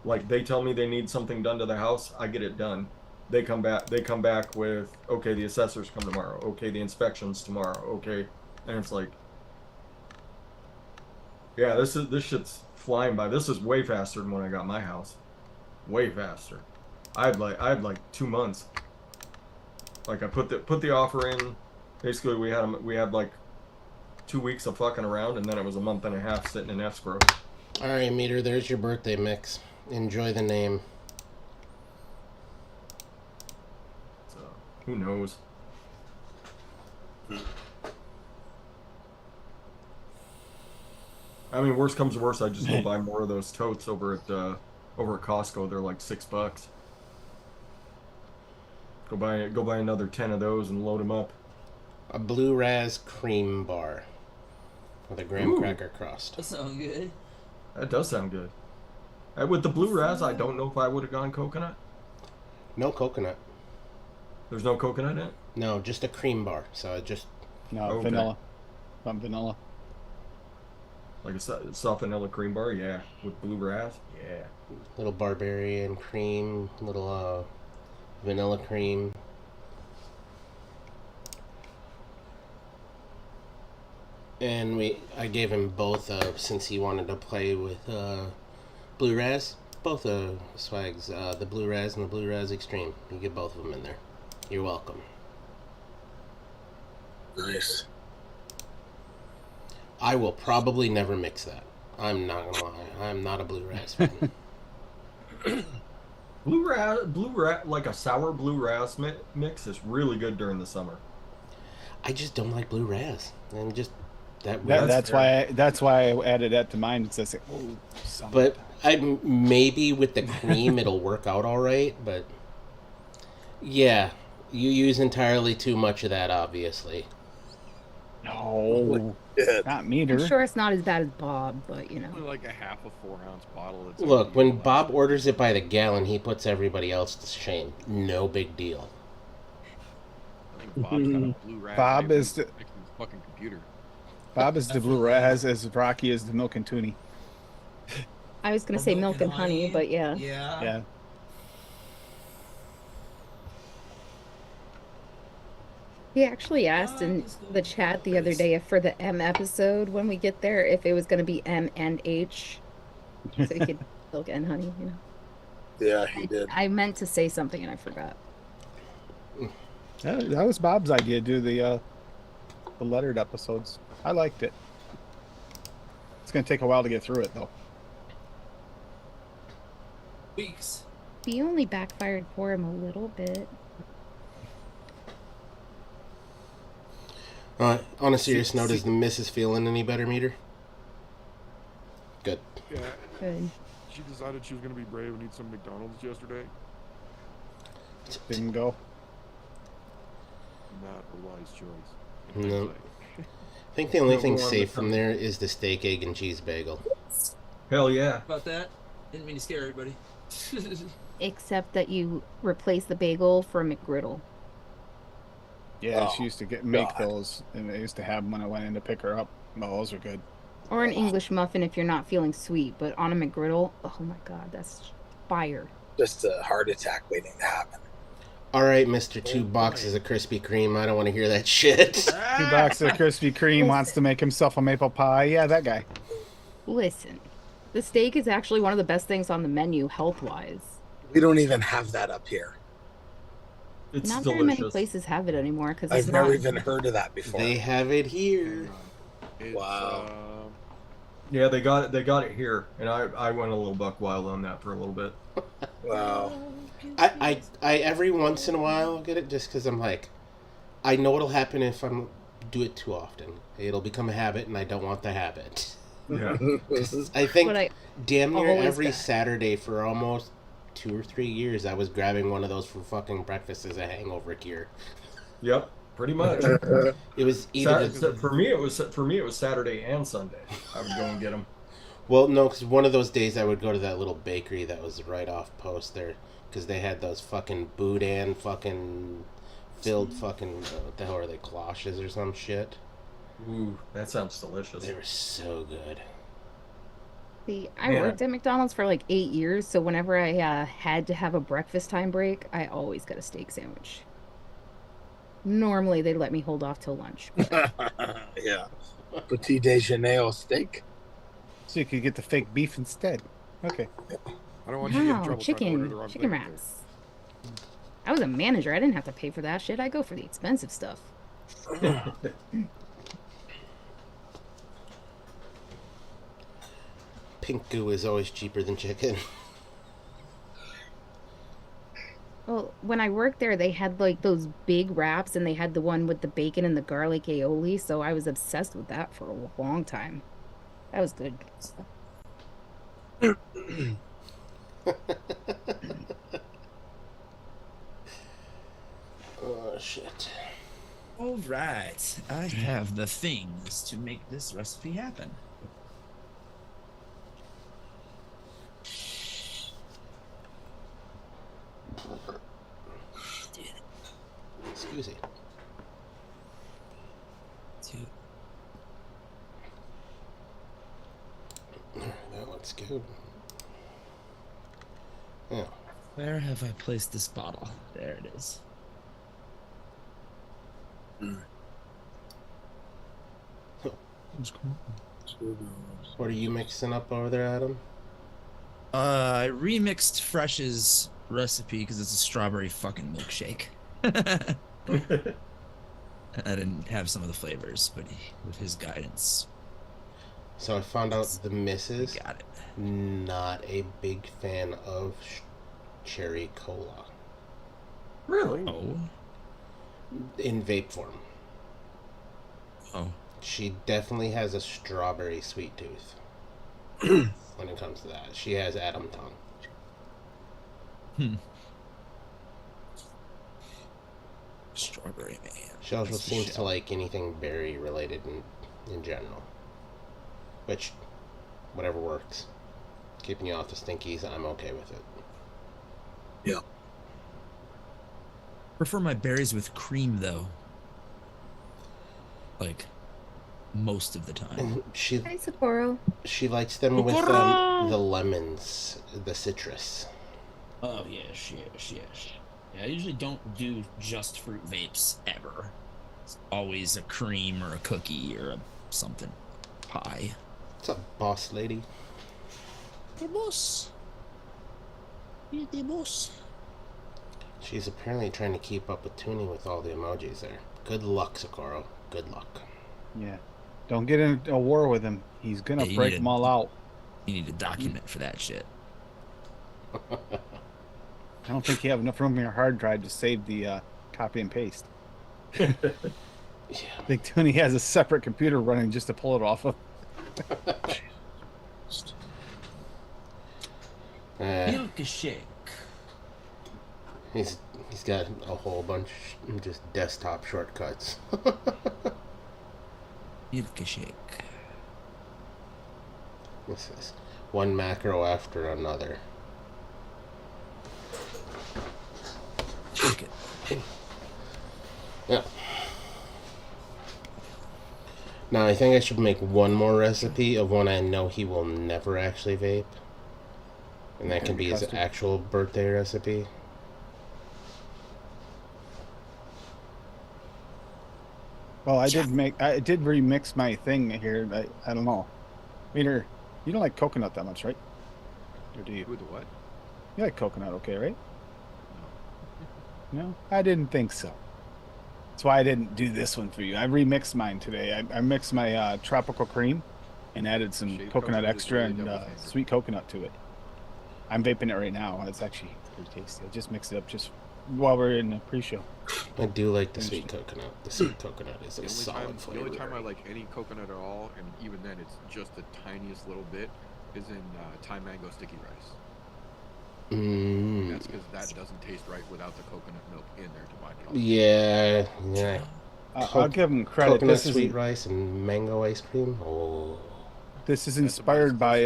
Like they tell me they need something done to the house, I get it done. They come back with, okay, the assessors come tomorrow. Okay, the inspection's tomorrow. Okay, and it's like, yeah, this shit's flying by. This is way faster than when I got my house. Way faster. I had like 2 months. Like I put the offer in. Basically, we had like 2 weeks of fucking around, and then it was a month and a half sitting in escrow. All right, Meter. There's your birthday mix. Enjoy the name. So who knows? I mean, worst comes to worst, I just go buy more of those totes over at Costco. They're like $6. Go buy another 10 of those and load them up. A blue raz cream bar with a graham cracker crust. That sounds good. That does sound good. With the blue raz, I don't know if I would have gone coconut. No coconut. There's no coconut in it? No, just a cream bar. So it just vanilla. I'm vanilla. Like a soft vanilla cream bar, yeah. With blue raz, yeah. Little barbarian cream, little vanilla cream. And I gave him both since he wanted to play with blue raz. Both swags, the blue raz and the blue raz extreme. You get both of them in there. You're welcome. Nice. I will probably never mix that. I'm not gonna lie. I'm not a blue raz fan. Blue raz, like a sour blue raz mix is really good during the summer. I just don't like blue raz, and just that's why I added that to mine. It says, but maybe with the cream it'll work out all right. But yeah, you use entirely too much of that, obviously. No, not Meter. I'm sure it's not as bad as Bob, but you know. Like a half a 4-ounce bottle. Look, when Bob orders it by the gallon, he puts everybody else to shame. No big deal. I think Bob's got a blue raz. Bob is the fucking computer. Bob is the blue raz, as Rocky is the milk and toonie. I was gonna say milk and honey, but yeah. Yeah. He actually asked in the chat the other day if for the M episode when we get there if it was going to be M and H, so he could milk and honey. You know. Yeah, he did. I meant to say something and I forgot. That was Bob's idea to do the lettered episodes. I liked it. It's going to take a while to get through it though. Weeks. He only backfired for him a little bit. On a serious note, is the missus feeling any better, Meter? Good. Yeah. Good. She decided she was going to be brave and eat some McDonald's yesterday. Didn't go. Not a wise choice. No. I think the only thing safe from there is the steak, egg, and cheese bagel. Hell yeah. About that? Didn't mean to scare everybody. Except that you replace the bagel for a McGriddle. Yeah, she used to make those, and I used to have them when I went in to pick her up. Oh, those are good. Or an English muffin if you're not feeling sweet, but on a McGriddle, oh my god, that's fire. Just a heart attack waiting to happen. All right, Mr. 2 boxes of Krispy Kreme. I don't want to hear that shit. 2 boxes of Krispy Kreme wants to make himself a maple pie. Yeah, that guy. Listen, the steak is actually one of the best things on the menu health-wise. We don't even have that up here. It's Not delicious. very many places have it anymore because I've never even heard of that before. They have it here. It's, Wow. Yeah, they got it here, and I went a little buck wild on that for a little bit. Wow. I every once in a while I'll get it just because I'm like, I know what'll happen if I do it too often. It'll become a habit, and I don't want the habit. Yeah. I think But damn near always every got- Saturday for almost 2 or 3 years, I was grabbing one of those for fucking breakfast as a hangover cure. Yep. Pretty much. It was either For me, it was Saturday and Sunday. I would go and get them. well, no, because one of those days I would go to that little bakery that was right off post there, because they had those fucking boudin fucking filled fucking what the hell are they, cloches or some shit. Ooh, that sounds delicious. They were so good. See, I Man. worked at McDonald's for like 8 years, so whenever I had to have a breakfast time break, I always got a steak sandwich. Normally, they'd let me hold off till lunch. Yeah. Petit déjeuner steak. So you could get the fake beef instead. Okay. I don't want you to get in Wow, trouble trying to order the chicken wrong chicken thing. wraps. I was a manager. I didn't have to pay for that shit. I go for the expensive stuff. Pink goo is always cheaper than chicken. Well, when I worked there, they had like those big wraps, and they had the one with the bacon and the garlic aioli. So I was obsessed with that for a long time. That was good. Oh shit. All right, I have the things to make this recipe happen. Excuse me. That looks good. Yeah. Where have I placed this bottle? There it is. What are you mixing up over there, Adam? I remixed Fresh's recipe because it's a strawberry fucking milkshake. I didn't have some of the flavors, but with his guidance, So I found out the missus got it. not a big fan of cherry cola Really? Oh, in vape form. oh, She definitely has a strawberry sweet tooth when it comes to that. She has Adam tongue. strawberry man. She also That's the seems shit. to like anything berry related in general. Which, whatever works. Keeping you off the stinkies, I'm okay with it. Yeah. Prefer my berries with cream though. Like most of the time. She Hi, Sapporo. likes them with the lemons, the citrus. Oh, yes. Yeah, I usually don't do just fruit vapes ever. It's always a cream or a cookie or a something pie. What's up, boss lady? Hey, boss. Hey, boss. She's apparently trying to keep up with Toonie with all the emojis there. Good luck, Socorro. Good luck. Yeah. Don't get in a war with him. He's gonna Yeah, you break need them all out. You need a document for that shit. I don't think you have enough room in your hard drive to save the copy and paste. Yeah. I think Tony has a separate computer running just to pull it off of. Milkshake. He's got a whole bunch of just desktop shortcuts. Milkshake. This is one macro after another. Look it. Yeah. Now, I think I should make one more recipe of one I know he will never actually vape. And that can be his actual birthday recipe. Well, I did remix my thing here. I don't know. Peter, you don't like coconut that much, right? Or do you? With what? You like coconut, okay, right? No, I didn't think so. That's why I didn't do this one for you. I remixed mine today. I mixed my tropical cream and added some Shaved coconut coconut is extra really and double finger. sweet coconut to it. I'm vaping it right now. It's actually pretty tasty. I just mixed it up just while we're in the pre-show. I do like the sweet coconut. The sweet coconut is a solid The flavor. only time I like any coconut at all, and even then it's just the tiniest little bit, is in Thai mango sticky rice. That's because that doesn't taste right without the coconut milk in there to bind it all. Yeah. I'll give them credit. Coconut This sweet is rice and mango ice cream. Oh. this is That's about as inspired close as by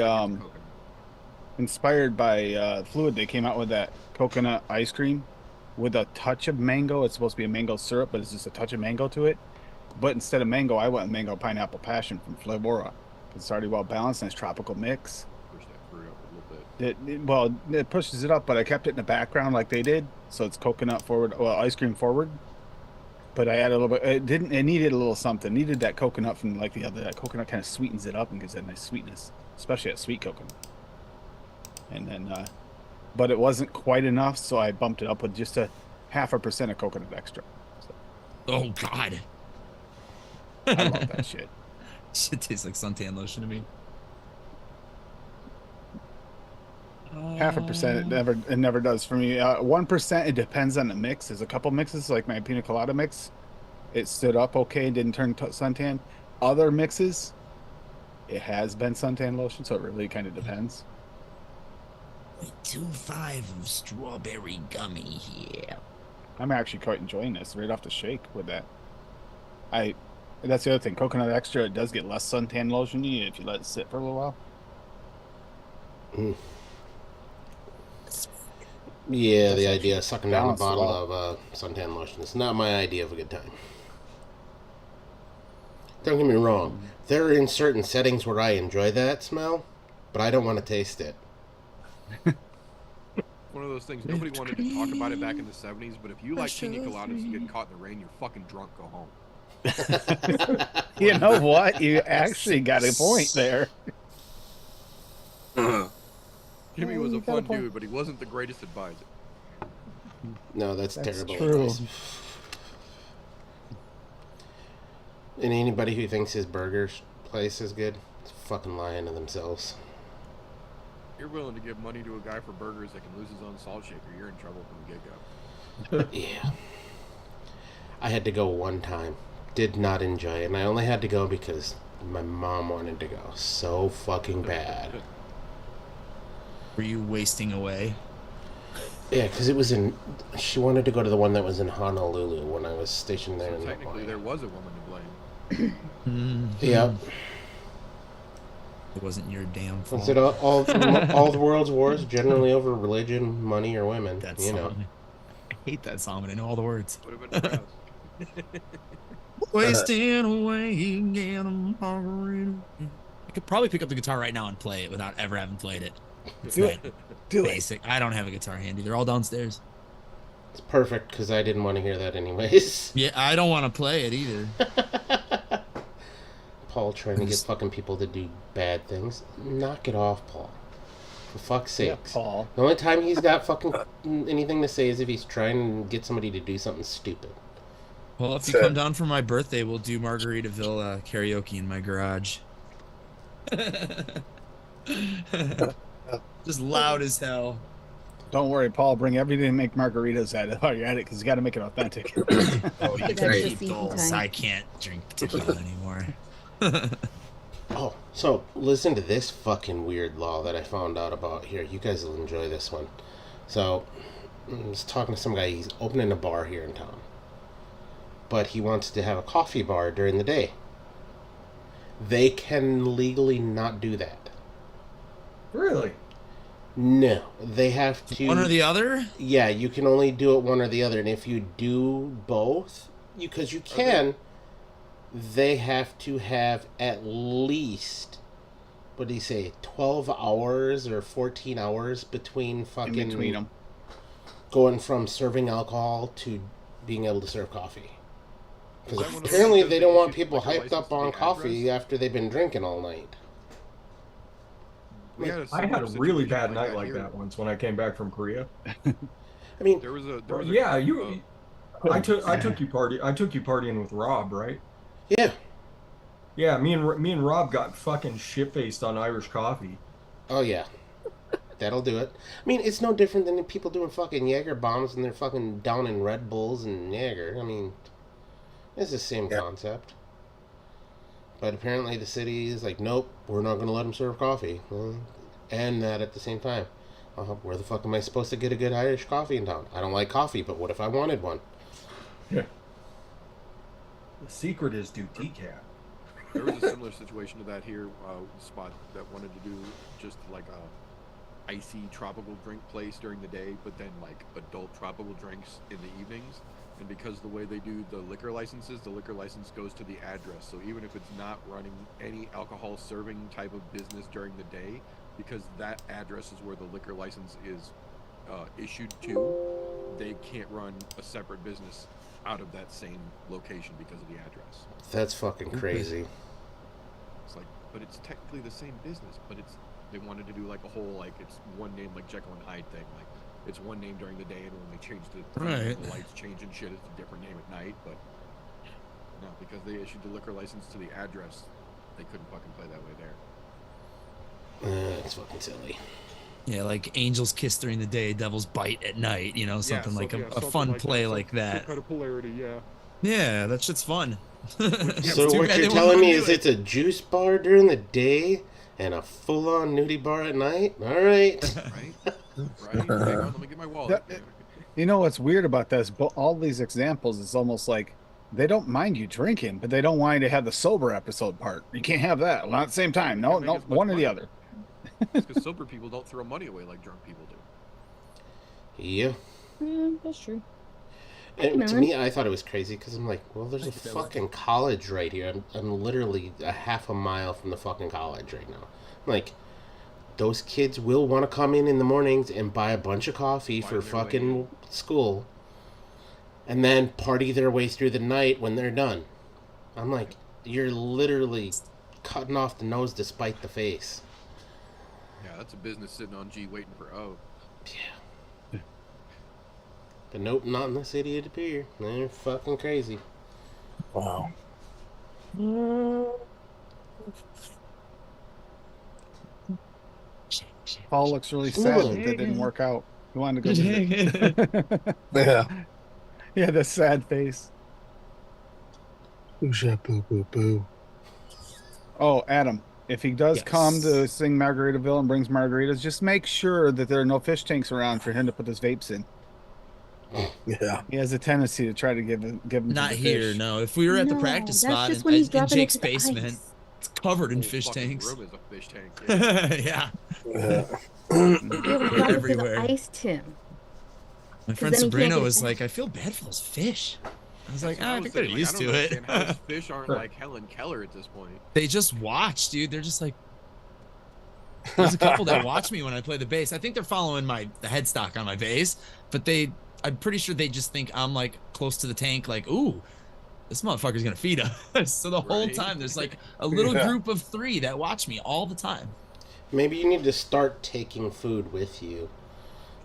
I get to coconut. Fluid. They came out with that coconut ice cream with a touch of mango. It's supposed to be a mango syrup, but it's just a touch of mango to it. But instead of mango, I went with mango pineapple passion from Flavora. It's already well balanced and it's tropical mix. Push that fruit up a little bit. It pushes it up, but I kept it in the background like they did, so it's coconut forward, well, ice cream forward. But I added a little bit. It needed a little something. It needed that coconut from like the other. That coconut kind of sweetens it up and gives it a nice sweetness, especially that sweet coconut. And then, but it wasn't quite enough, so I bumped it up with just a 0.5% of coconut extra. So, Oh God. I love that shit. Shit tastes like suntan lotion to me. 0.5%. It never does for me. 1%. It depends on the mix. There's a couple mixes like my pina colada mix. It stood up okay. Didn't turn suntan. Other mixes, it has been suntan lotion, so it really kind of depends. 0.25 of strawberry gummy here. I'm actually quite enjoying this right off the shake with that. That's the other thing. Coconut extra, it does get less suntan lotion-y if you let it sit for a little while. Yeah, the idea of sucking down a balanced bottle well. of suntan lotion is not my idea of a good time. Don't get me wrong. There are in certain settings where I enjoy that smell, but I don't want to taste it. One of those things, nobody wanted to talk about it back in the 70s, but if you like pina coladas and get caught in the rain, you're fucking drunk, go home. You know what? You actually got a point there. Jimmy Yeah, was you a got a fun point. dude, but he wasn't the greatest advisor. No, that's That's terrible true. advice. And anybody who thinks his burger place is good is fucking lying to themselves. You're willing to give money to a guy for burgers that can lose his own salt shaker, you're in trouble from the get-go. Yeah. I had to go one time. Did not enjoy it. And I only had to go because my mom wanted to go so fucking bad. Were you wasting away? Yeah, because it was in... She wanted to go to the one that was in Honolulu when I was stationed there. So in technically, Hawaii. there was a woman to blame. Yep. It wasn't your damn fault. Was it all the world's wars generally over religion, money, or women? That you know. song. I hate that song, but I know all the words. Would have been proud. Wasting away again, margarita. I could probably pick up the guitar right now and play it without ever having played it. It's Do it. that Do it. basic. I don't have a guitar handy. They're all downstairs. It's perfect because I didn't want to hear that anyways. Yeah, I don't want to play it either. Paul trying to get fucking people to do bad things. Knock it off, Paul. For fuck's Yeah, sakes. Paul. The only time he's got fucking anything to say is if he's trying to get somebody to do something stupid. Well, if you come down for my birthday, we'll do Margaritaville karaoke in my garage. Just loud as hell. Don't worry, Paul. Bring everything to make margaritas at it while you're at it, because you got to make it authentic. Oh, That's you just great. eating Goals. time. I can't drink tequila anymore. Oh, so listen to this fucking weird law that I found out about here. You guys will enjoy this one. So, I was talking to some guy. He's opening a bar here in town. But he wants to have a coffee bar during the day. They can legally not do that. Really? No, they have to... One or the other? Yeah, you can only do it one or the other. And if you do both, because you can... they have to have at least, what do you say, 12 hours or 14 hours between fucking... In between them. Going from serving alcohol to being able to serve coffee. Is that Because one of those apparently because they they don't want issued people liquor hyped license up to on the coffee address? after they've been drinking all night. We had a I had a similar really situation bad night like here. that once when I came back from Korea. I mean, There was a Yeah, you. I took you partying with Rob, right? yeah. Yeah, me and Rob got fucking shit faced on Irish coffee. Oh, yeah. That'll do it. I mean, it's no different than the people doing fucking Jaeger bombs and they're fucking down in Red Bulls and Jaeger. I mean, it's the same concept. But apparently the city is like, nope, we're not going to let them serve coffee. And that at the same time. Where the fuck am I supposed to get a good Irish coffee in town? I don't like coffee, but what if I wanted one? Yeah. The secret is do decaf. There was a similar situation to that here, spot that wanted to do just like a icy tropical drink place during the day, but then like adult tropical drinks in the evenings. And because the way they do the liquor licenses, the liquor license goes to the address. So even if it's not running any alcohol serving type of business during the day, because that address is where the liquor license is issued to, they can't run a separate business out of that same location because of the address. That's fucking crazy. It's like, but it's technically the same business, but they wanted to do like a whole, like, it's one name, like Jekyll and Hyde thing, like it's one name during the day, and when they change the lights change and shit, it's a different name at night. But no, because they issued the liquor license to the address, they couldn't fucking play that way there. It's fucking silly. Yeah, like Angel's Kiss during the day, Devil's Bite at night, you know, something like a fun play like that. Kind of polarity, yeah. Yeah, that shit's fun. So what you're telling me is it's a juice bar during the day and a full-on nudie bar at night? All right. Right? Right? Hang on, let me get my wallet. You know what's weird about this? But all these examples, it's almost like they don't mind you drinking, but they don't want you to have the sober episode part. You can't have that. Well, at the same time. No, one or the other. Because sober people don't throw money away like drunk people do. Yeah. That's true. And to me, I thought it was crazy because I'm like, well, there's a fucking college right here. I'm literally a half a mile from the fucking college right now. Like, those kids will want to come in the mornings and buy a bunch of coffee for fucking school and then party their way through the night when they're done. I'm like, you're literally cutting off the nose to spite the face. Yeah, that's a business sitting on G waiting for O. Yeah. But nope, not in the city of De Pere. They're fucking crazy. Wow. Paul looks really sad that that didn't work out. He wanted to go visit. Yeah. Yeah, the sad face. Boo boo boo boo. Oh, Adam, if he does Yes. come to sing Margaritaville and brings margaritas, just make sure that there are no fish tanks around for him to put his vapes in. Yeah. He has a tendency to try to give them Not to the here, fish. no. If we were at the No, practice that's spot just when he's in dropping it Jake's to the basement, ice. it's covered in Whole fish fucking tanks. room is a fish tank. Yeah. Yeah. Yeah, we got it to Everywhere. the ice, Tim. My friend then he can't Sabrina get was back. like, I feel bad for those fish. I was like, That's what I was think they're thinking, used I to don't it. understand how those fish aren't like Helen Keller at this point. They just watch, dude. They're just like, there's a couple that watch me when I play the bass. I think they're following the headstock on my bass, but I'm pretty sure they just think I'm like close to the tank, like, ooh, this motherfucker's gonna feed us. So the whole Right. time there's like a little Yeah. group of 3 that watch me all the time. Maybe you need to start taking food with you.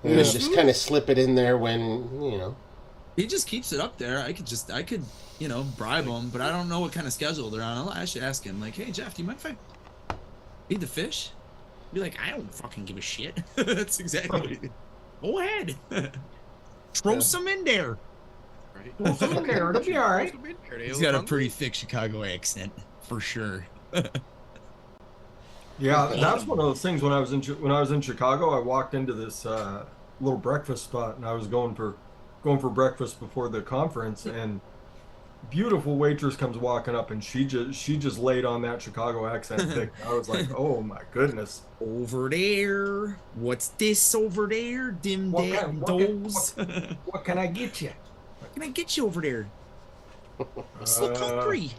And then just kind of slip it in there when, you know. He just keeps it up there. I could, bribe him, but I don't know what kind of schedule they're on. I should ask him, like, hey, Jeff, do you mind if I feed the fish? Be like, I don't fucking give a shit. That's exactly what he, go ahead. Throw some in there. Right? It'll be all right. He's got a pretty thick Chicago accent, for sure. Yeah, that's one of those things. When I was in Chicago, I walked into this little breakfast spot, and I was going for breakfast before the conference, and beautiful waitress comes walking up, and she just laid on that Chicago accent thick. I was like, oh my goodness. Over there. What's this over there? Dim What dam can- does. What can I get you? What can I get you over there? It's so hungry.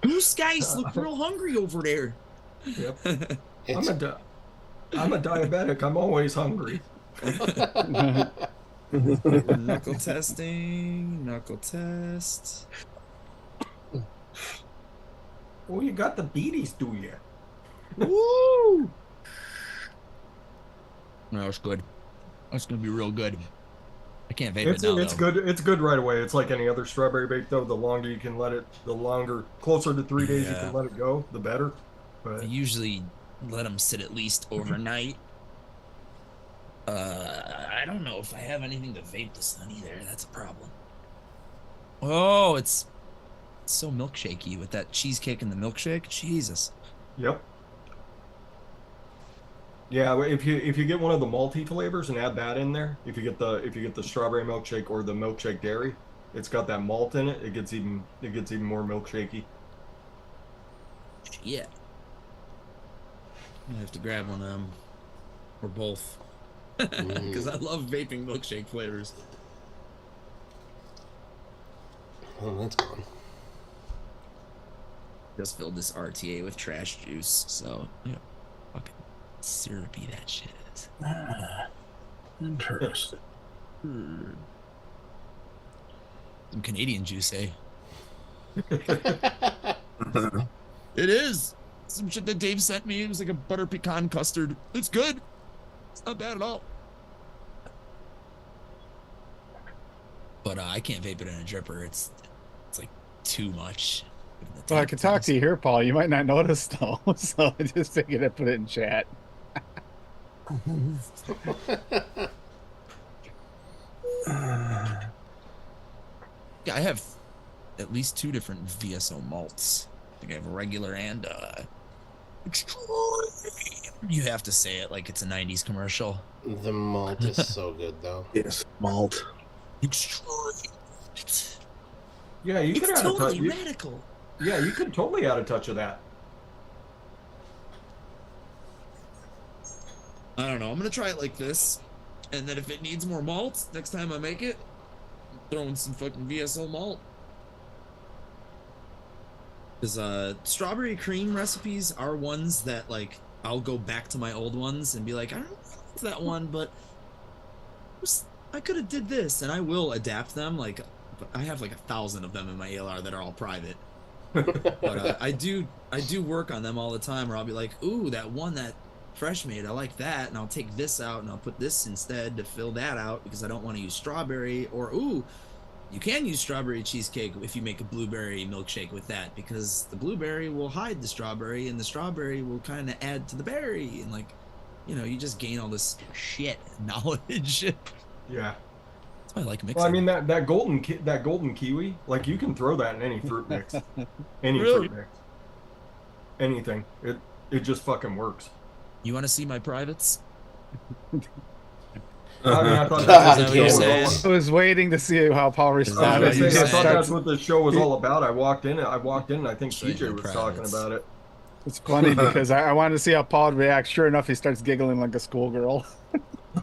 Blue skies look real hungry over there. Yep. I'm a diabetic. I'm always hungry. Knuckle testing. Knuckle test. Oh, you got the beaties, do you? Woo! No, it's good. That's gonna be real good. I can't vape it now. It's though. good. It's good right away. It's like any other strawberry vape, though. The longer you can let it, closer to 3 days you can let it go, the better. But I usually let them sit at least overnight. I don't know if I have anything to vape this on either. That's a problem. Oh, it's so milkshakey with that cheesecake and the milkshake. Jesus. Yep. Yeah, if you get one of the malty flavors and add that in there, if you get the strawberry milkshake or the milkshake dairy, it's got that malt in it. It gets even more milkshakey. Yeah. I have to grab one of them or both because I love vaping milkshake flavors. Oh, that's gone. Just filled this RTA with trash juice, so yeah, fucking syrupy that shit is. Interesting. Some Canadian juice, eh? It is. Some shit that Dave sent me. It was like a butter pecan custard. It's good. It's not bad at all. But I can't vape it in a dripper. It's like too much. Well, I can talk to you here, Paul. You might not notice though, so I just figured I'd put it in chat. Yeah, I have at least 2 different VSO malts. I think I have a regular and extreme. You have to say it like it's a 90s commercial. The malt is so good, though. Yes, malt. Extreme. Yeah, you could It's add a totally touch. radical. Yeah, you could totally add a touch of that. I don't know. I'm gonna try it like this, and then if it needs more malt next time I make it, throw in some fucking VSO malt. Because strawberry cream recipes are ones that like I'll go back to my old ones and be like, I don't know that one, but I could have did this, and I will adapt them. Like I have like 1,000 of them in my ALR that are all private. But I do work on them all the time, or I'll be like, ooh, that one that Fresh made, I like that, and I'll take this out and I'll put this instead to fill that out because I don't want to use strawberry. Or ooh, you can use strawberry cheesecake if you make a blueberry milkshake with that, because the blueberry will hide the strawberry and the strawberry will kind of add to the berry, and like, you know, you just gain all this shit knowledge. Yeah. That's why I like mixing. Well, I mean that golden kiwi, like you can throw that in any fruit mix, fruit mix, anything. It just fucking works. You want to see my privates? I mean, I thought I was waiting to see how Paul responded. I thought that's what the show was all about. I walked in, and I think CJ was talking about it. It's funny because I wanted to see how Paul would react. Sure enough, he starts giggling like a schoolgirl.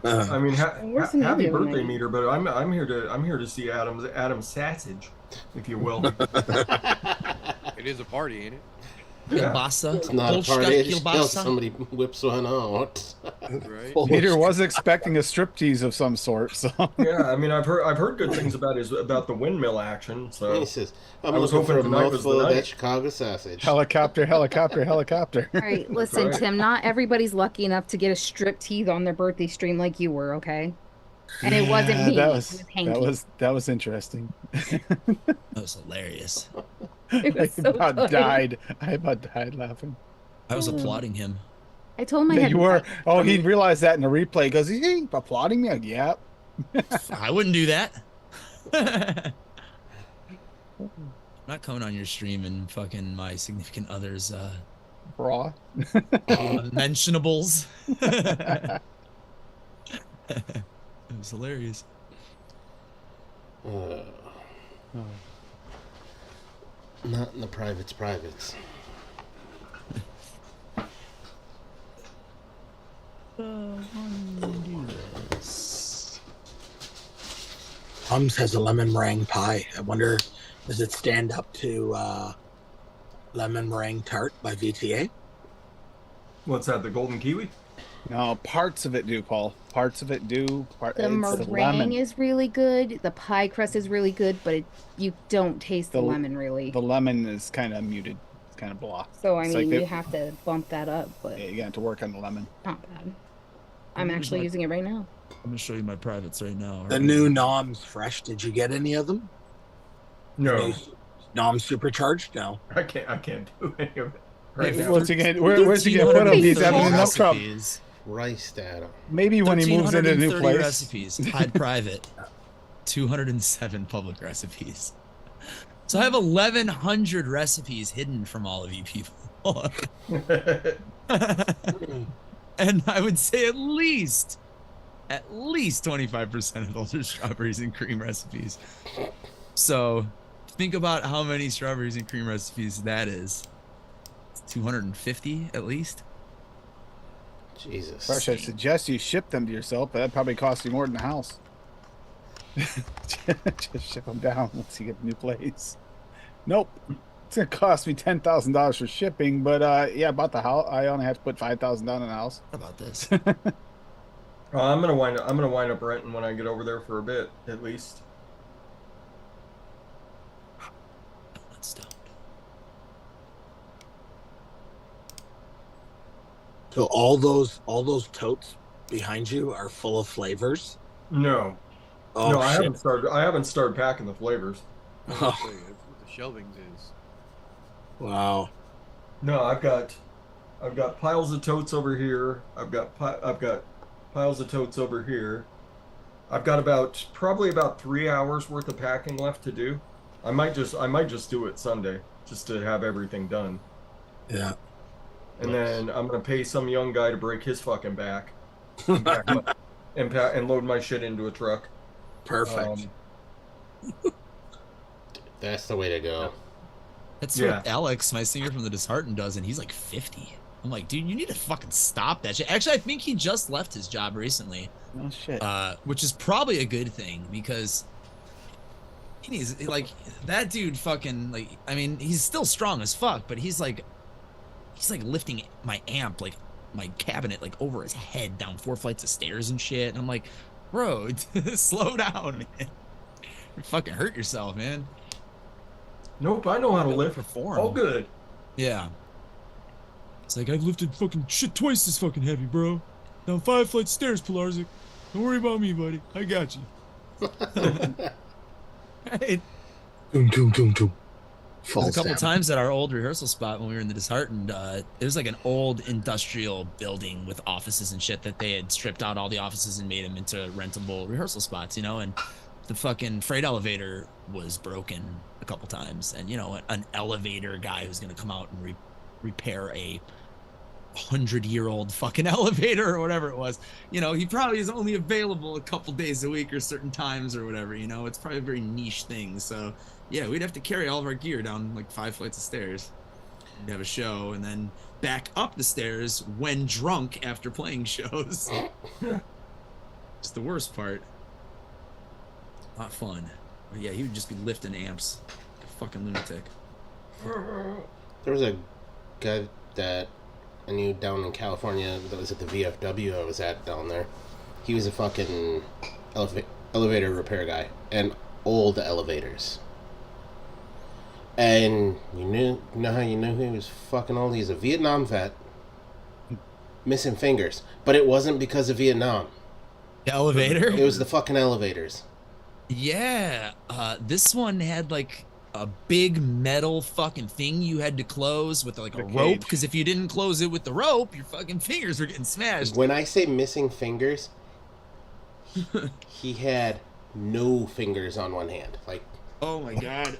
I mean, happy birthday, meter! But I'm here to see Adam's sausage, if you will. It is a party, ain't it? Yeah. Kielbasa. It's not a party. It's still somebody whips one out. Right. Peter was expecting a striptease of some sort. So Yeah, I mean, I've heard good things about the windmill action. So He says, I'm I was looking for a hoping tonight was the mouthful of that night. Chicago sausage. helicopter. All right, listen, right. Tim, not everybody's lucky enough to get a strip tease on their birthday stream like you were, okay? And it wasn't me. That It was Hanky. that was interesting. That was hilarious. It was so I good. about died laughing. I was applauding him. I told him I Yeah, had you were. Oh, he realized that in the replay. He goes, "He applauding me?" Like, yeah. I wouldn't do that. I'm not coming on your stream and fucking my significant other's Raw. mentionables. It was hilarious. Not in the privates. Mums has a lemon meringue pie. I wonder Does it stand up to lemon meringue tart by VTA? What's that? The golden kiwi? No, parts of it do, Paul. Parts of it do. The it's meringue is really good. The pie crust is really good, but you don't taste the lemon really. The lemon is kind of muted. It's kind of blah. So I mean, you have to bump that up, but yeah, you have to work on the lemon. Not bad. I'm actually using it right now. I'm gonna show you my privates right now. The new Noms Fresh. Did you get any of them? No. Nom Supercharged? No. I can't do any of it. Right now. Where's he gonna put them? He's having enough trouble. Rice data. Maybe when he moves into a new place. Recipes. Hide private. 207 public recipes. So I have 1,100 recipes hidden from all of you people. And I would say at least 25% of those are strawberries and cream recipes. So think about how many strawberries and cream recipes that is. It's 250 at least. Jesus. Fresh, I suggest you ship them to yourself, but that probably costs you more than the house. Just ship them down once you get a new place. Nope. It's going to cost me $10,000 for shipping, but yeah, about the house, I only have to put $5,000 down in the house. How about this? I'm gonna wind up renting when I get over there for a bit, at least. Let's stop. So all those totes behind you are full of flavors? No. Oh, no, shit. I haven't started packing the flavors. That's what the shelving is. Wow. No, I've got piles of totes over here. I've got piles of totes over here. I've got probably about 3 hours worth of packing left to do. I might just do it Sunday just to have everything done. Yeah. And then I'm gonna pay some young guy to break his fucking back and load my shit into a truck. Perfect. That's the way to go. That's what Alex, my singer from the Disheartened, does, and he's like 50. I'm like, dude, you need to fucking stop that shit. Actually, I think he just left his job recently. Oh shit. Which is probably a good thing because he needs, like, that dude fucking, like, I mean, he's still strong as fuck, but he's like lifting my amp, like my cabinet, like over his head down 4 flights of stairs and shit. And I'm like, bro, slow down, man. You fucking hurt yourself, man. Nope, I know how to lift. Perform. All good. Yeah. It's like, I've lifted fucking shit twice as fucking heavy, bro. Down 5 flights of stairs, Pilarzik. Don't worry about me, buddy. I got you. Right. Doom, doom, doom, doom. A couple times at our old rehearsal spot when we were in the Disheartened, it was like an old industrial building with offices and shit that they had stripped out all the offices and made them into rentable rehearsal spots, you know, and the fucking freight elevator was broken a couple times, and, you know, an elevator guy who's going to come out and repair a 100-year-old fucking elevator or whatever it was, you know, he probably is only available a couple days a week or certain times or whatever, you know, it's probably a very niche thing. So yeah, we'd have to carry all of our gear down like 5 flights of stairs. We'd have a show and then back up the stairs when drunk after playing shows. It's the worst part. Not fun. But yeah, he would just be lifting amps. Like a fucking lunatic. There was a guy that I knew down in California that was at the VFW I was at down there. He was a fucking elevator repair guy and old elevators. And you know how you knew he was fucking old? He's a Vietnam vet, missing fingers. But it wasn't because of Vietnam. The elevator? It was the fucking elevators. Yeah. This one had like a big metal fucking thing you had to close with like a rope, because if you didn't close it with the rope, your fucking fingers were getting smashed. When I say missing fingers, he had no fingers on one hand. Like, oh my god.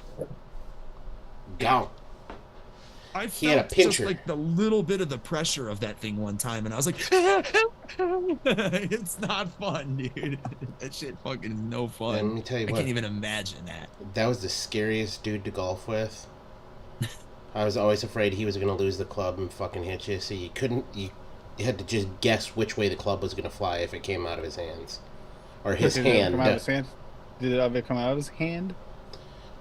Gone. I He had a felt pincher. just like the little bit of the pressure of that thing one time, and I was like, it's not fun, dude. That shit fucking is no fun. And let me tell you I what, can't even imagine that. that was the scariest dude to golf with. I was always afraid he was going to lose the club and fucking hit you, so you had to just guess which way the club was going to fly if it came out of his hands. Or his hand. Did it ever come out of his hand?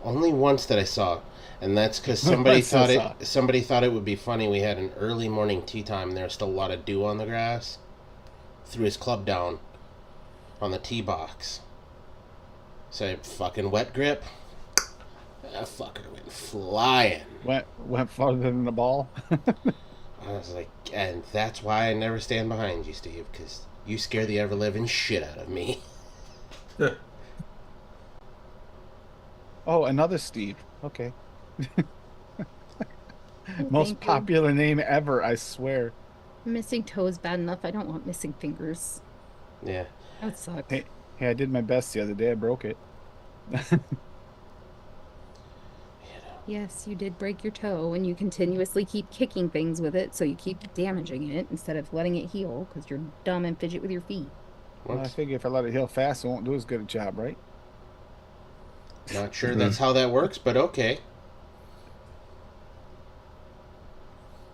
Only once that I saw, and that's because somebody Once I thought somebody thought it would be funny. We had an early morning tea time, and there was still a lot of dew on the grass. Threw his club down on the tee box. So fucking wet grip. That fucker went flying. Went farther than the ball. I was like, and that's why I never stand behind you, Steve, because you scare the ever living shit out of me. Oh, another Steve. Okay. Thank Most you. popular name ever, I swear. Missing toe is bad enough. I don't want missing fingers. Yeah. That would suck. Hey, I did my best the other day. I broke it. Yes, you did break your toe, and you continuously keep kicking things with it, so you keep damaging it instead of letting it heal because you're dumb and fidget with your feet. Well, I figure if I let it heal fast, it won't do as good a job, right? Not sure that's how that works, but okay.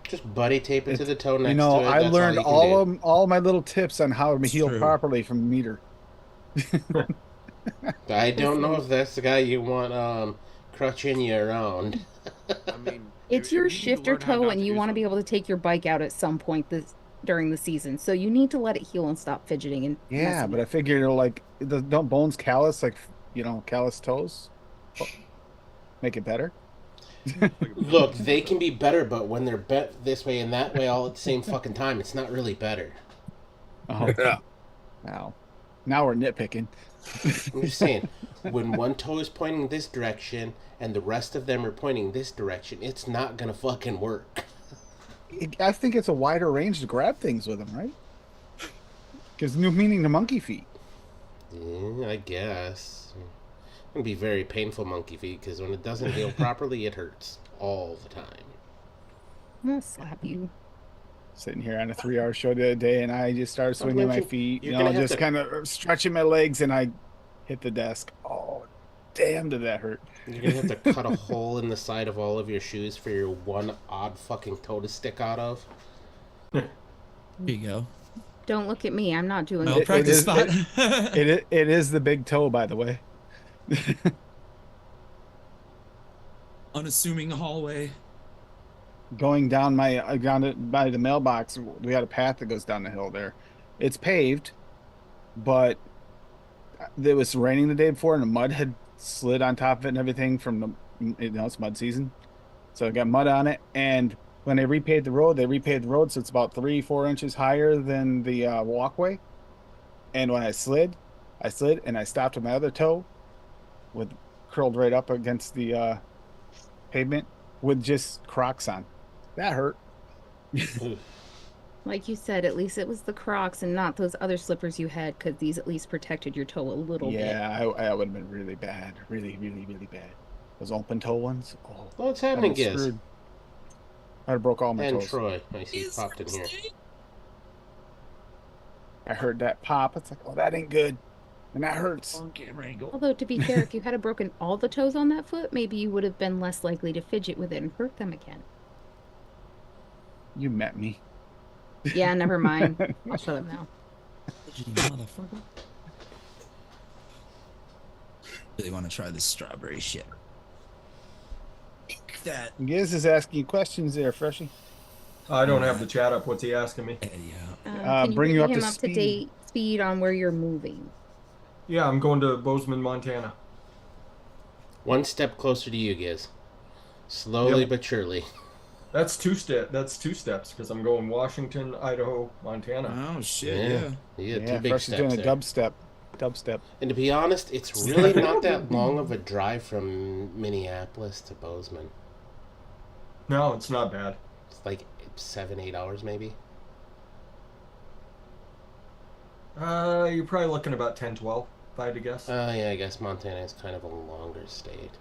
Just buddy tape it to the toe next to it. I That's learned all you can all my little tips on how to heal true. properly from Meter. do. I don't know if that's the guy you want crutching you around. I mean, It's if your you need to shifter learn how toe, not and to you do want to be something- able to take your bike out at some point during the season. So you need to let it heal and stop fidgeting and Yeah, messing but I with figure don't bones callous callous toes make it better? Look, they can be better, but when they're bent this way and that way all at the same fucking time, it's not really better. Oh, Yeah. wow. Now we're nitpicking. I'm just saying, when one toe is pointing this direction and the rest of them are pointing this direction, it's not gonna fucking work. I think it's a wider range to grab things with them, right? Gives new meaning to monkey feet. Yeah, I guess. It can be very painful monkey feet because when it doesn't heal properly, it hurts all the time. I'm gonna slap you. Sitting here on a 3-hour show the other day, and I just started swinging my Lincoln, feet, you're gonna have just to- kind of stretching my legs, and I hit the desk. Oh, damn, did that hurt? You're gonna have to cut a hole in the side of all of your shoes for your one odd fucking toe to stick out of. Here you go. Don't look at me. I'm not doing No it. practice is- spot. It is the big toe, by the way. Unassuming hallway. Going down by the mailbox, we got a path that goes down the hill there. It's paved, but it was raining the day before, and the mud had slid on top of it and everything from it's mud season, so it got mud on it. And when they repaved the road, so it's about 3-4 inches higher than the walkway. And when I slid, and I stopped with my other toe, curled right up against the pavement with just Crocs on. That hurt. Like you said, at least it was the Crocs and not those other slippers you had, because these at least protected your toe a little bit. Yeah, I would have been really bad. Really, really, really bad. Those open toe ones. Oh, What's happening, I'd been Giz? screwed. I'd have broke all my And toes. Troy, I see popped in here. I heard that pop. It's like, oh, that ain't good. And that hurts. On camera angle. Although, to be fair, if you had broken all the toes on that foot, maybe you would have been less likely to fidget with it and hurt them again. You met me. Yeah, never mind. I'll shut up now. Motherfucker. Really want to try this strawberry shit. That. Giz is asking you questions there, Freshie. I don't have the chat up. What's he asking me? Can you bring you up him to up to speed. date speed on where you're moving? Yeah, I'm going to Bozeman, Montana. One step closer to you, Giz. Slowly Yep. but surely. That's two steps because I'm going Washington, Idaho, Montana. Oh shit! Yeah. You got Yeah, two big Freshie's steps doing a there. dubstep. And to be honest, it's really not that long of a drive from Minneapolis to Bozeman. No, it's not bad. It's like 7-8 hours maybe. You're probably looking about 10-12, if I had to guess. Yeah, I guess Montana is kind of a longer state.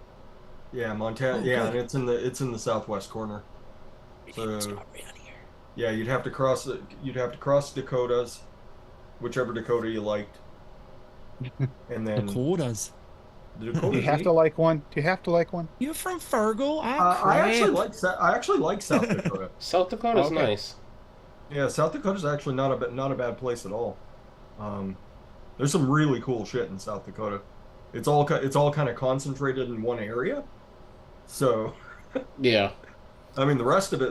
Yeah, Montana. Oh, yeah, good. and it's in the southwest corner. So yeah, you'd have to cross Dakotas, whichever Dakota you liked, and then Dakotas. the Do Dakotas. you have to like one? You're from Fargo? I actually like South Dakota. South Dakota's Okay. nice. Yeah, South Dakota's actually not a bad place at all. There's some really cool shit in South Dakota. it's all kind of concentrated in one area. So, Yeah. I mean, the rest of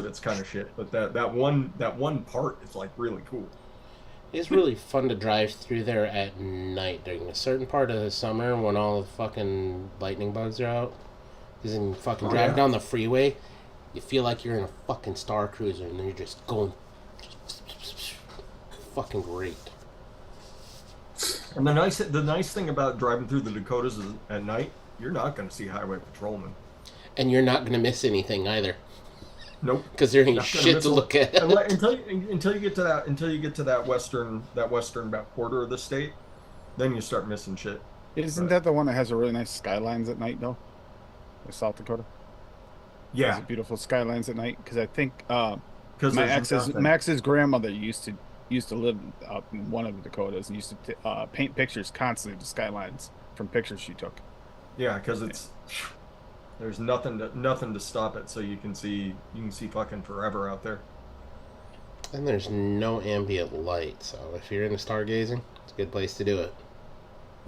it's kind of shit. But that one part is like really cool. It's really fun to drive through there at night during a certain part of the summer when all the fucking lightning bugs are out. Because then you fucking drive down the freeway, you feel like you're in a fucking Star Cruiser and then you're just going fucking great. And the nice thing about driving through the Dakotas is at night, you're not going to see highway patrolmen. And you're not going to miss anything either. Nope. Because there ain't shit to look at. Until you get to that western quarter of the state, then you start missing shit. Isn't that the one that has a really nice skylines at night, though? South Dakota. Yeah, has beautiful skylines at night. Because I think because Max's grandmother used to live out in one of the Dakotas and used to paint pictures constantly to skylines from pictures she took. Yeah, because there's nothing to stop it, so you can see fucking forever out there. And there's no ambient light, so if you're into stargazing, it's a good place to do it.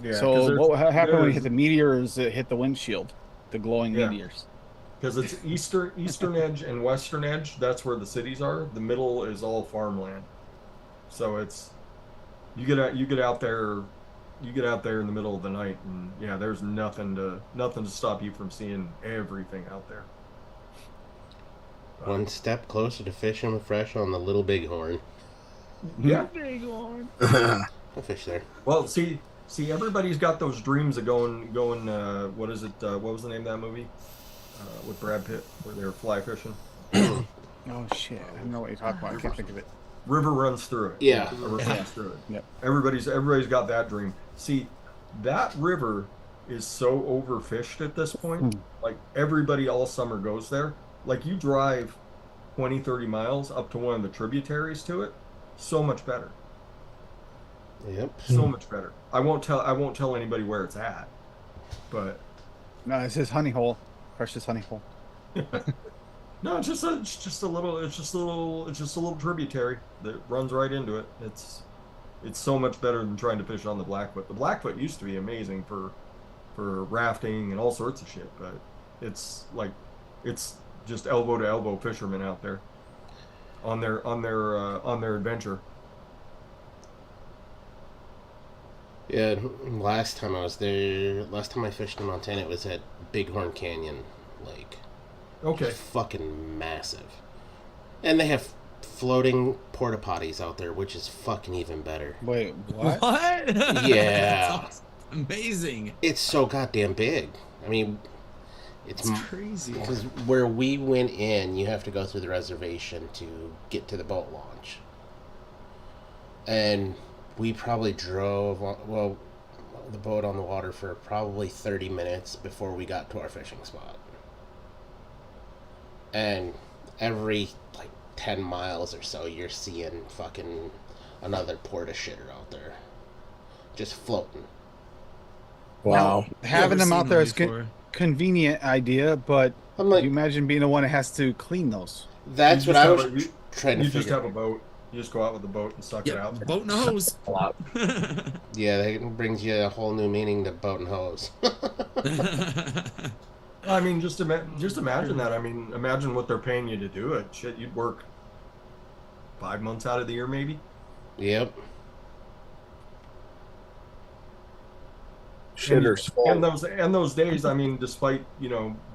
Yeah. So what happened when you hit the meteors? It hit the windshield, the glowing meteors. Because it's eastern edge and western edge. That's where the cities are. The middle is all farmland. So it's you get out there in the middle of the night, and yeah, there's nothing to stop you from seeing everything out there. One step closer to fishing fresh on the Little Bighorn. Yeah. Bighorn. I'll fish there. Well, see, everybody's got those dreams of going. What is it? What was the name of that movie? With Brad Pitt, where they were fly fishing. Oh shit! I don't know what you're talking about. I can't think of it. River runs through it. Yeah. River runs through it. Yep. Everybody's got that dream. See, that river is so overfished at this point. Like everybody all summer goes there. Like you drive 20, 30 miles up to one of the tributaries to it, so much better. Yep. So much better. I won't tell anybody where it's at, but no, it's his honey hole, precious honey hole. No, it's just a little tributary that runs right into it. It's so much better than trying to fish on the Blackfoot. The Blackfoot used to be amazing for rafting and all sorts of shit, but it's just elbow to elbow fishermen out there on their adventure. Yeah, last time I fished in Montana, it was at Bighorn Canyon Lake. Okay. Fucking massive. And they have floating porta potties out there, which is fucking even better. Wait, what? What? Yeah. That's amazing. It's so goddamn big. I mean, it's crazy. Because where we went in, you have to go through the reservation to get to the boat launch. And we probably drove, the boat on the water for probably 30 minutes before we got to our fishing spot. And every 10 miles or so, you're seeing fucking another porta shitter out there, just floating. Wow. Now, having them out there is convenient idea, but you imagine being the one that has to clean those. That's what I was trying to figure. You just have a boat. You just go out with the boat and suck it out. Boat and hose. Yeah, that brings you a whole new meaning to boat and hose. I mean, just imagine that. I mean, imagine what they're paying you to do it. Shit, you'd work 5 months out of the year, maybe. Yep. Shitter's full. And those days, I mean, despite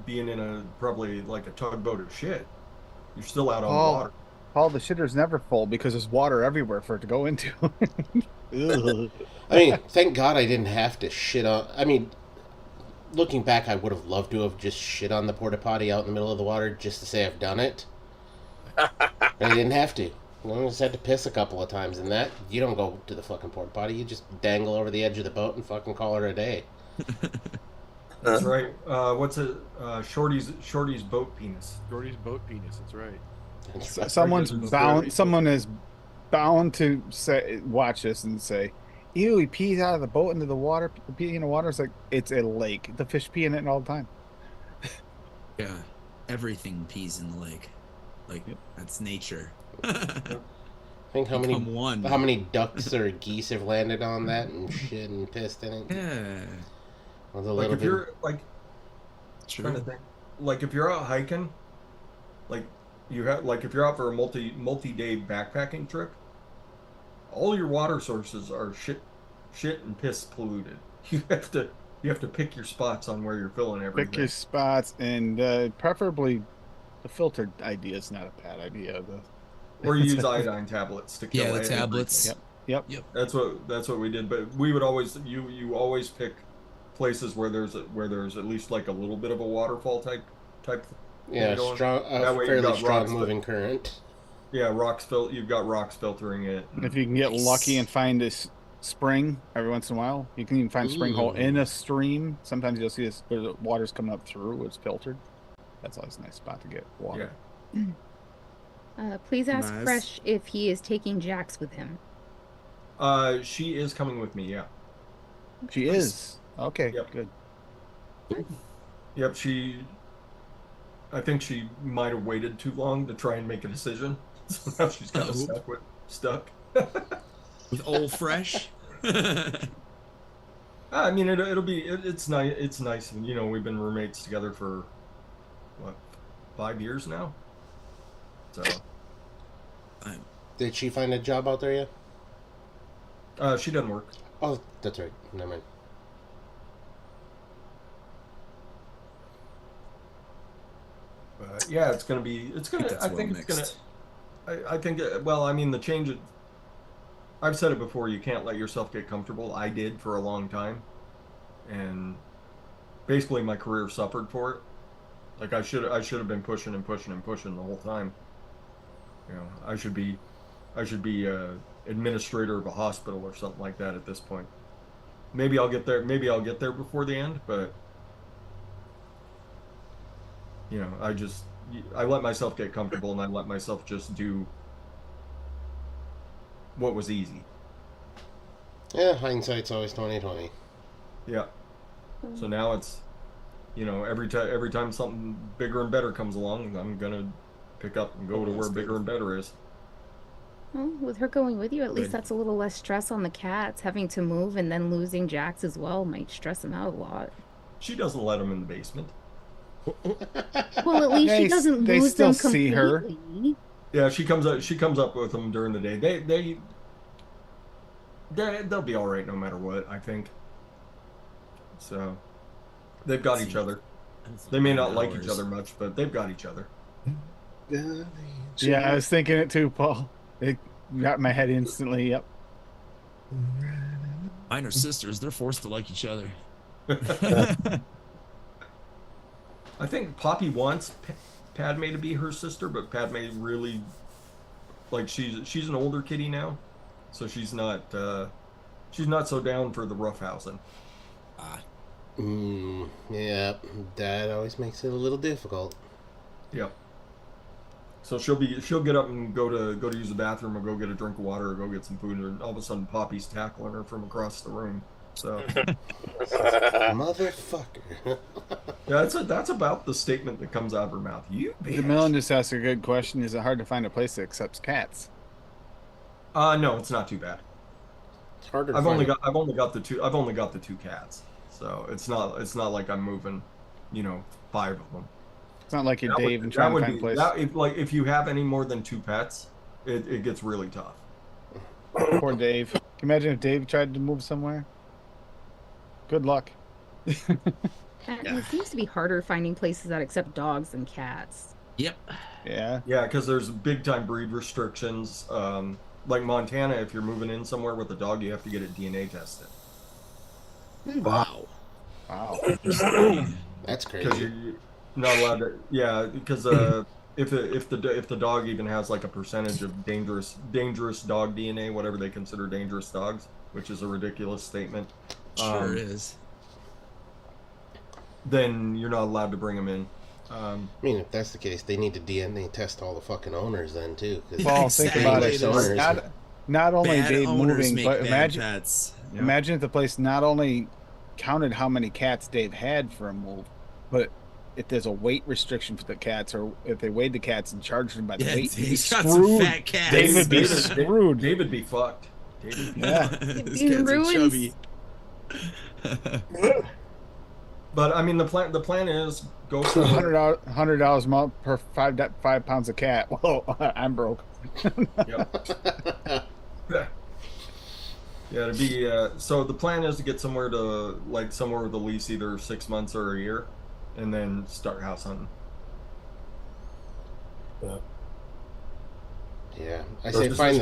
being in probably a tugboat of shit, you're still out on the water. Paul, the shitter's never full because there's water everywhere for it to go into. I mean, thank God I didn't have to shit on. I mean, looking back, I would have loved to have just shit on the porta potty out in the middle of the water just to say I've done it. But I didn't have to. I just had to piss a couple of times, and that you don't go to the fucking porta potty. You just dangle over the edge of the boat and fucking call it a day. That's right. What's it? Shorty's boat penis. Shorty's boat penis. That's right. Someone is bound to watch this and say, "Ew, he pees out of the boat into the water." Peeing in the water is it's a lake. The fish pee in it all the time. Yeah, everything pees in the lake. That's nature. Think how many ducks or geese have landed on that and shit and pissed in it. Yeah. Like if you're like True. trying to think, like if you're out hiking, like you have like if you're out for a multi-day backpacking trip, all your water sources are shit and piss polluted. You have to pick your spots on where you're filling everything. Pick your spots, and preferably the filtered idea is not a bad idea. Or you use iodine tablets to kill. Yeah, the tablets. Yep. That's what we did. But we would always you always pick places where there's at least like a little bit of a waterfall type. Yeah, strong, fairly strong moving current. Yeah, you've got rocks filtering it. If you can get lucky and find this spring every once in a while, you can even find spring hole in a stream. Sometimes you'll see this, the water's coming up through. It's filtered. That's always a nice spot to get water. Yeah. Please ask Fresh if he is taking Jax with him. She is coming with me. Yeah. She is. Okay. Yep. Good. Yep. I think she might have waited too long to try and make a decision, so now she's kind of stuck. With old Fresh. I mean, it's nice. It's nice, and we've been roommates together for what, 5 years now. So. Did she find a job out there yet? She doesn't work. Oh, that's right. Never mind. But yeah, it's gonna. I think it's gonna. I think. Well, I mean, the change. I've said it before. You can't let yourself get comfortable. I did for a long time, and basically my career suffered for it. Like I should have been pushing and pushing and pushing the whole time. I should be administrator of a hospital or something like that at this point. Maybe I'll get there. Maybe I'll get there before the end, but I let myself get comfortable, and I let myself just do what was easy. Yeah, hindsight's always 20/20. Yeah. So now it's, every time something bigger and better comes along, I'm gonna pick up and go to where bigger and better is. Well, with her going with you, at least that's a little less stress on the cats. Having to move and then losing Jax as well might stress them out a lot. She doesn't let them in the basement. Well, at least she doesn't lose them completely. See her. Yeah, she comes up with them during the day. They'll be all right no matter what, I think. So they've got each other. They may not like each other much, but they've got each other. Yeah, I was thinking it too, Paul. It got my head instantly. Yep. Mine are sisters. They're forced to like each other. I think Poppy wants Padme to be her sister, but Padme really, like, she's an older kitty now, so she's not so down for the roughhousing. Yeah, that always makes it a little difficult. Yep. So she'll get up and go to use the bathroom, or go get a drink of water, or go get some food, and all of a sudden Poppy's tackling her from across the room. So motherfucker. Yeah, that's about the statement that comes out of her mouth. You bitch. Millen just asked a good question. Is it hard to find a place that accepts cats? No, it's not too bad. It's harder to I've find. only got the two cats. So it's not like I'm moving, 5 of them. It's not like you're Dave and trying to find a place. If you have any more than 2 pets, it gets really tough. Poor Dave. Can you imagine if Dave tried to move somewhere? Good luck. It seems to be harder finding places that accept dogs than cats. Yep. Yeah. Yeah, because there's big time breed restrictions. Like Montana, if you're moving in somewhere with a dog, you have to get it DNA tested. Wow. That's crazy. Because you're not allowed to. Yeah, because if the dog even has like a percentage of dangerous dog DNA, whatever they consider dangerous dogs, which is a ridiculous statement. Sure is. Then you're not allowed to bring them in. I mean, if that's the case, they need to DNA test all the fucking owners then too. Well, think about it. Not only Bad Dave owners moving, make but bad imagine pets. Yep. imagine if the place not only counted how many cats Dave had for a move, but if there's a weight restriction for the cats, or if they weighed the cats and charged them by the weight, he's got some fat cats. Dave would be screwed. David be fucked. Yeah. His cats are chubby. But I mean, the plan is go for $100 a month per 5 pounds of cat. Whoa, I'm broke. Yep. Yeah, to be so the plan is to get somewhere with a lease either 6 months or a year, and then start house hunting. Yeah, I say find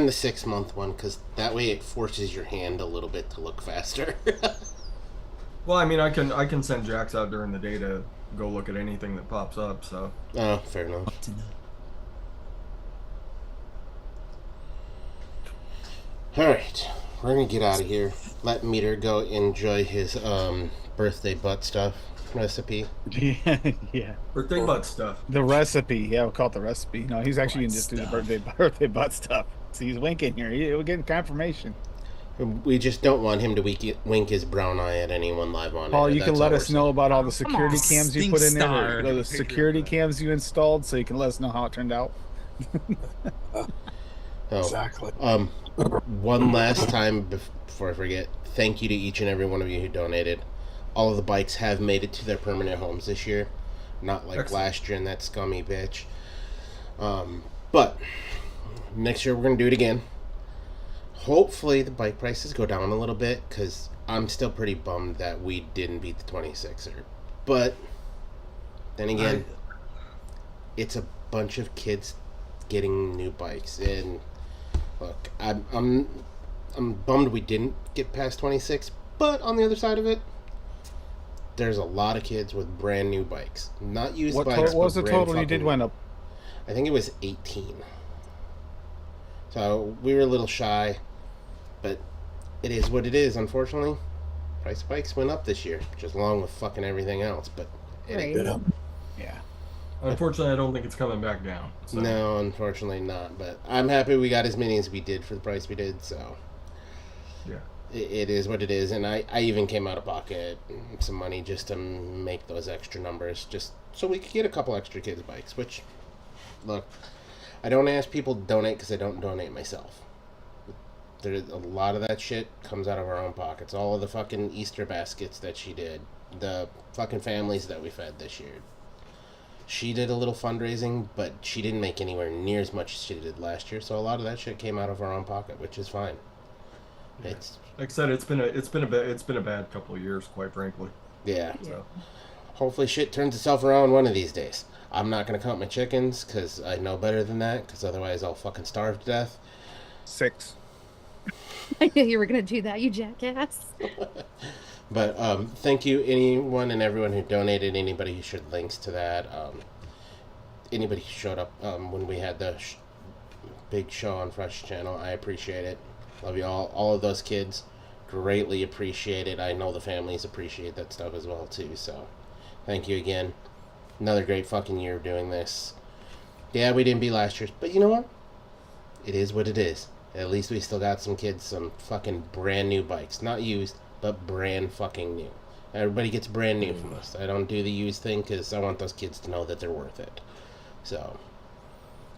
the 6 month one, because that way it forces your hand a little bit to look faster. Well, I mean, I can send Jax out during the day to go look at anything that pops up. So. Oh, fair enough. All right, we're gonna get out of here. Let Meter go enjoy his birthday butt stuff recipe. Yeah. Birthday butt stuff. The recipe. Yeah, we'll call it the recipe. No, he's actually gonna just do the birthday butt stuff. So he's winking here. We're getting confirmation. We just don't want him to wink his brown eye at anyone live on Paul, air. you can let us know about all the security cams you put in there, the security cams you installed, so you can let us know how it turned out. Exactly. One last time before I forget, thank you to each and every one of you who donated. All of the bikes have made it to their permanent homes this year. Not like last year and that scummy bitch. But next year we're going to do it again. Hopefully the bike prices go down a little bit, because I'm still pretty bummed that we didn't beat the 26er. But then again, it's a bunch of kids getting new bikes, and look, I'm bummed we didn't get past 26. But on the other side of it, there's a lot of kids with brand new bikes, not used bikes. What was the total you did went up? I think it was 18. So we were a little shy, but it is what it is. Unfortunately, price of bikes went up this year, just along with fucking everything else. But yeah. Unfortunately, I don't think it's coming back down. So. No, unfortunately not. But I'm happy we got as many as we did for the price we did. So yeah, it is what it is. And I even came out of pocket some money just to make those extra numbers, just so we could get a couple extra kids' bikes. Which, look, I don't ask people to donate because I don't donate myself. There's a lot of that shit comes out of our own pockets. All of the fucking Easter baskets that she did, the fucking families that we fed this year. She did a little fundraising, but she didn't make anywhere near as much as she did last year. So a lot of that shit came out of our own pocket, which is fine. Yeah. It's like I said, it's been a bad couple of years, quite frankly. Yeah. So. Hopefully shit turns itself around one of these days. I'm not going to count my chickens, because I know better than that, because otherwise I'll fucking starve to death. 6. I knew you were going to do that, you jackass. But thank you, anyone and everyone who donated, anybody who shared links to that, anybody who showed up when we had the big show on Fresh Channel. I appreciate it. Love you all of those kids. Greatly appreciate it. I know the families appreciate that stuff as well, too. So thank you again. Another great fucking year of doing this. Yeah, we didn't beat last year's, but you know what? It is what it is. At least we still got some kids some fucking brand new bikes. Not used, but brand fucking new. Everybody gets brand new from us. I don't do the used thing because I want those kids to know that they're worth it. So,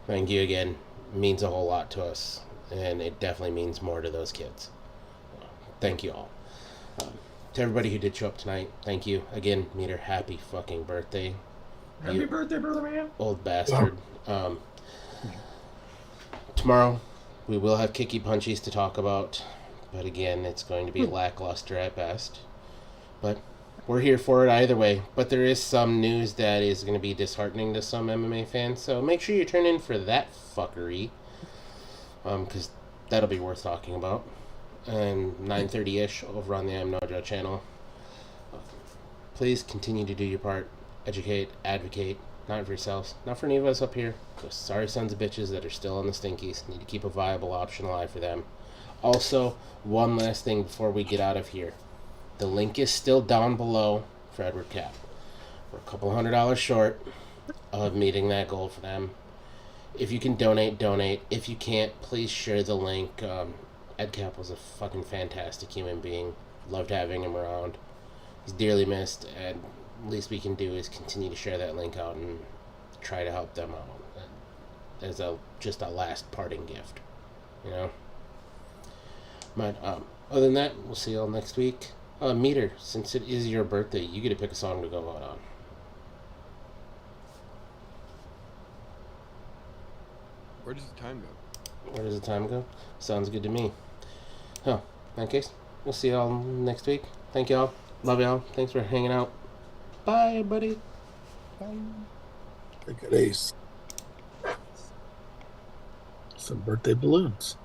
thank you again. It means a whole lot to us. And it definitely means more to those kids. Thank you all. To everybody who did show up tonight, thank you. Again, Meter, happy fucking birthday. Happy birthday, brother man. Old bastard. Tomorrow, we will have Kicky Punchies to talk about. But again, it's going to be lackluster at best. But we're here for it either way. But there is some news that is going to be disheartening to some MMA fans. So make sure you turn in for that fuckery. Because that'll be worth talking about. And 9:30-ish over on the I'm No Joe channel. Please continue to do your part. Educate, advocate, not for yourselves, not for any of us up here. Those sorry sons of bitches that are still on the stinkies. Need to keep a viable option alive for them. Also, one last thing before we get out of here. The link is still down below for Edward Cap. We're a couple $100 short of meeting that goal for them. If you can donate, donate. If you can't, please share the link. Ed Cap was a fucking fantastic human being. Loved having him around. He's dearly missed, and least we can do is continue to share that link out and try to help them out as just a last parting gift, you know. But other than that, we'll see you all next week. Meter, since it is your birthday, you get to pick a song to go out on. Where does the time go? Where does the time go? Sounds good to me. Oh, in that case, we'll see y'all next week. Thank y'all. Love y'all. Thanks for hanging out. Bye, everybody. Bye. Take it easy. Some birthday balloons.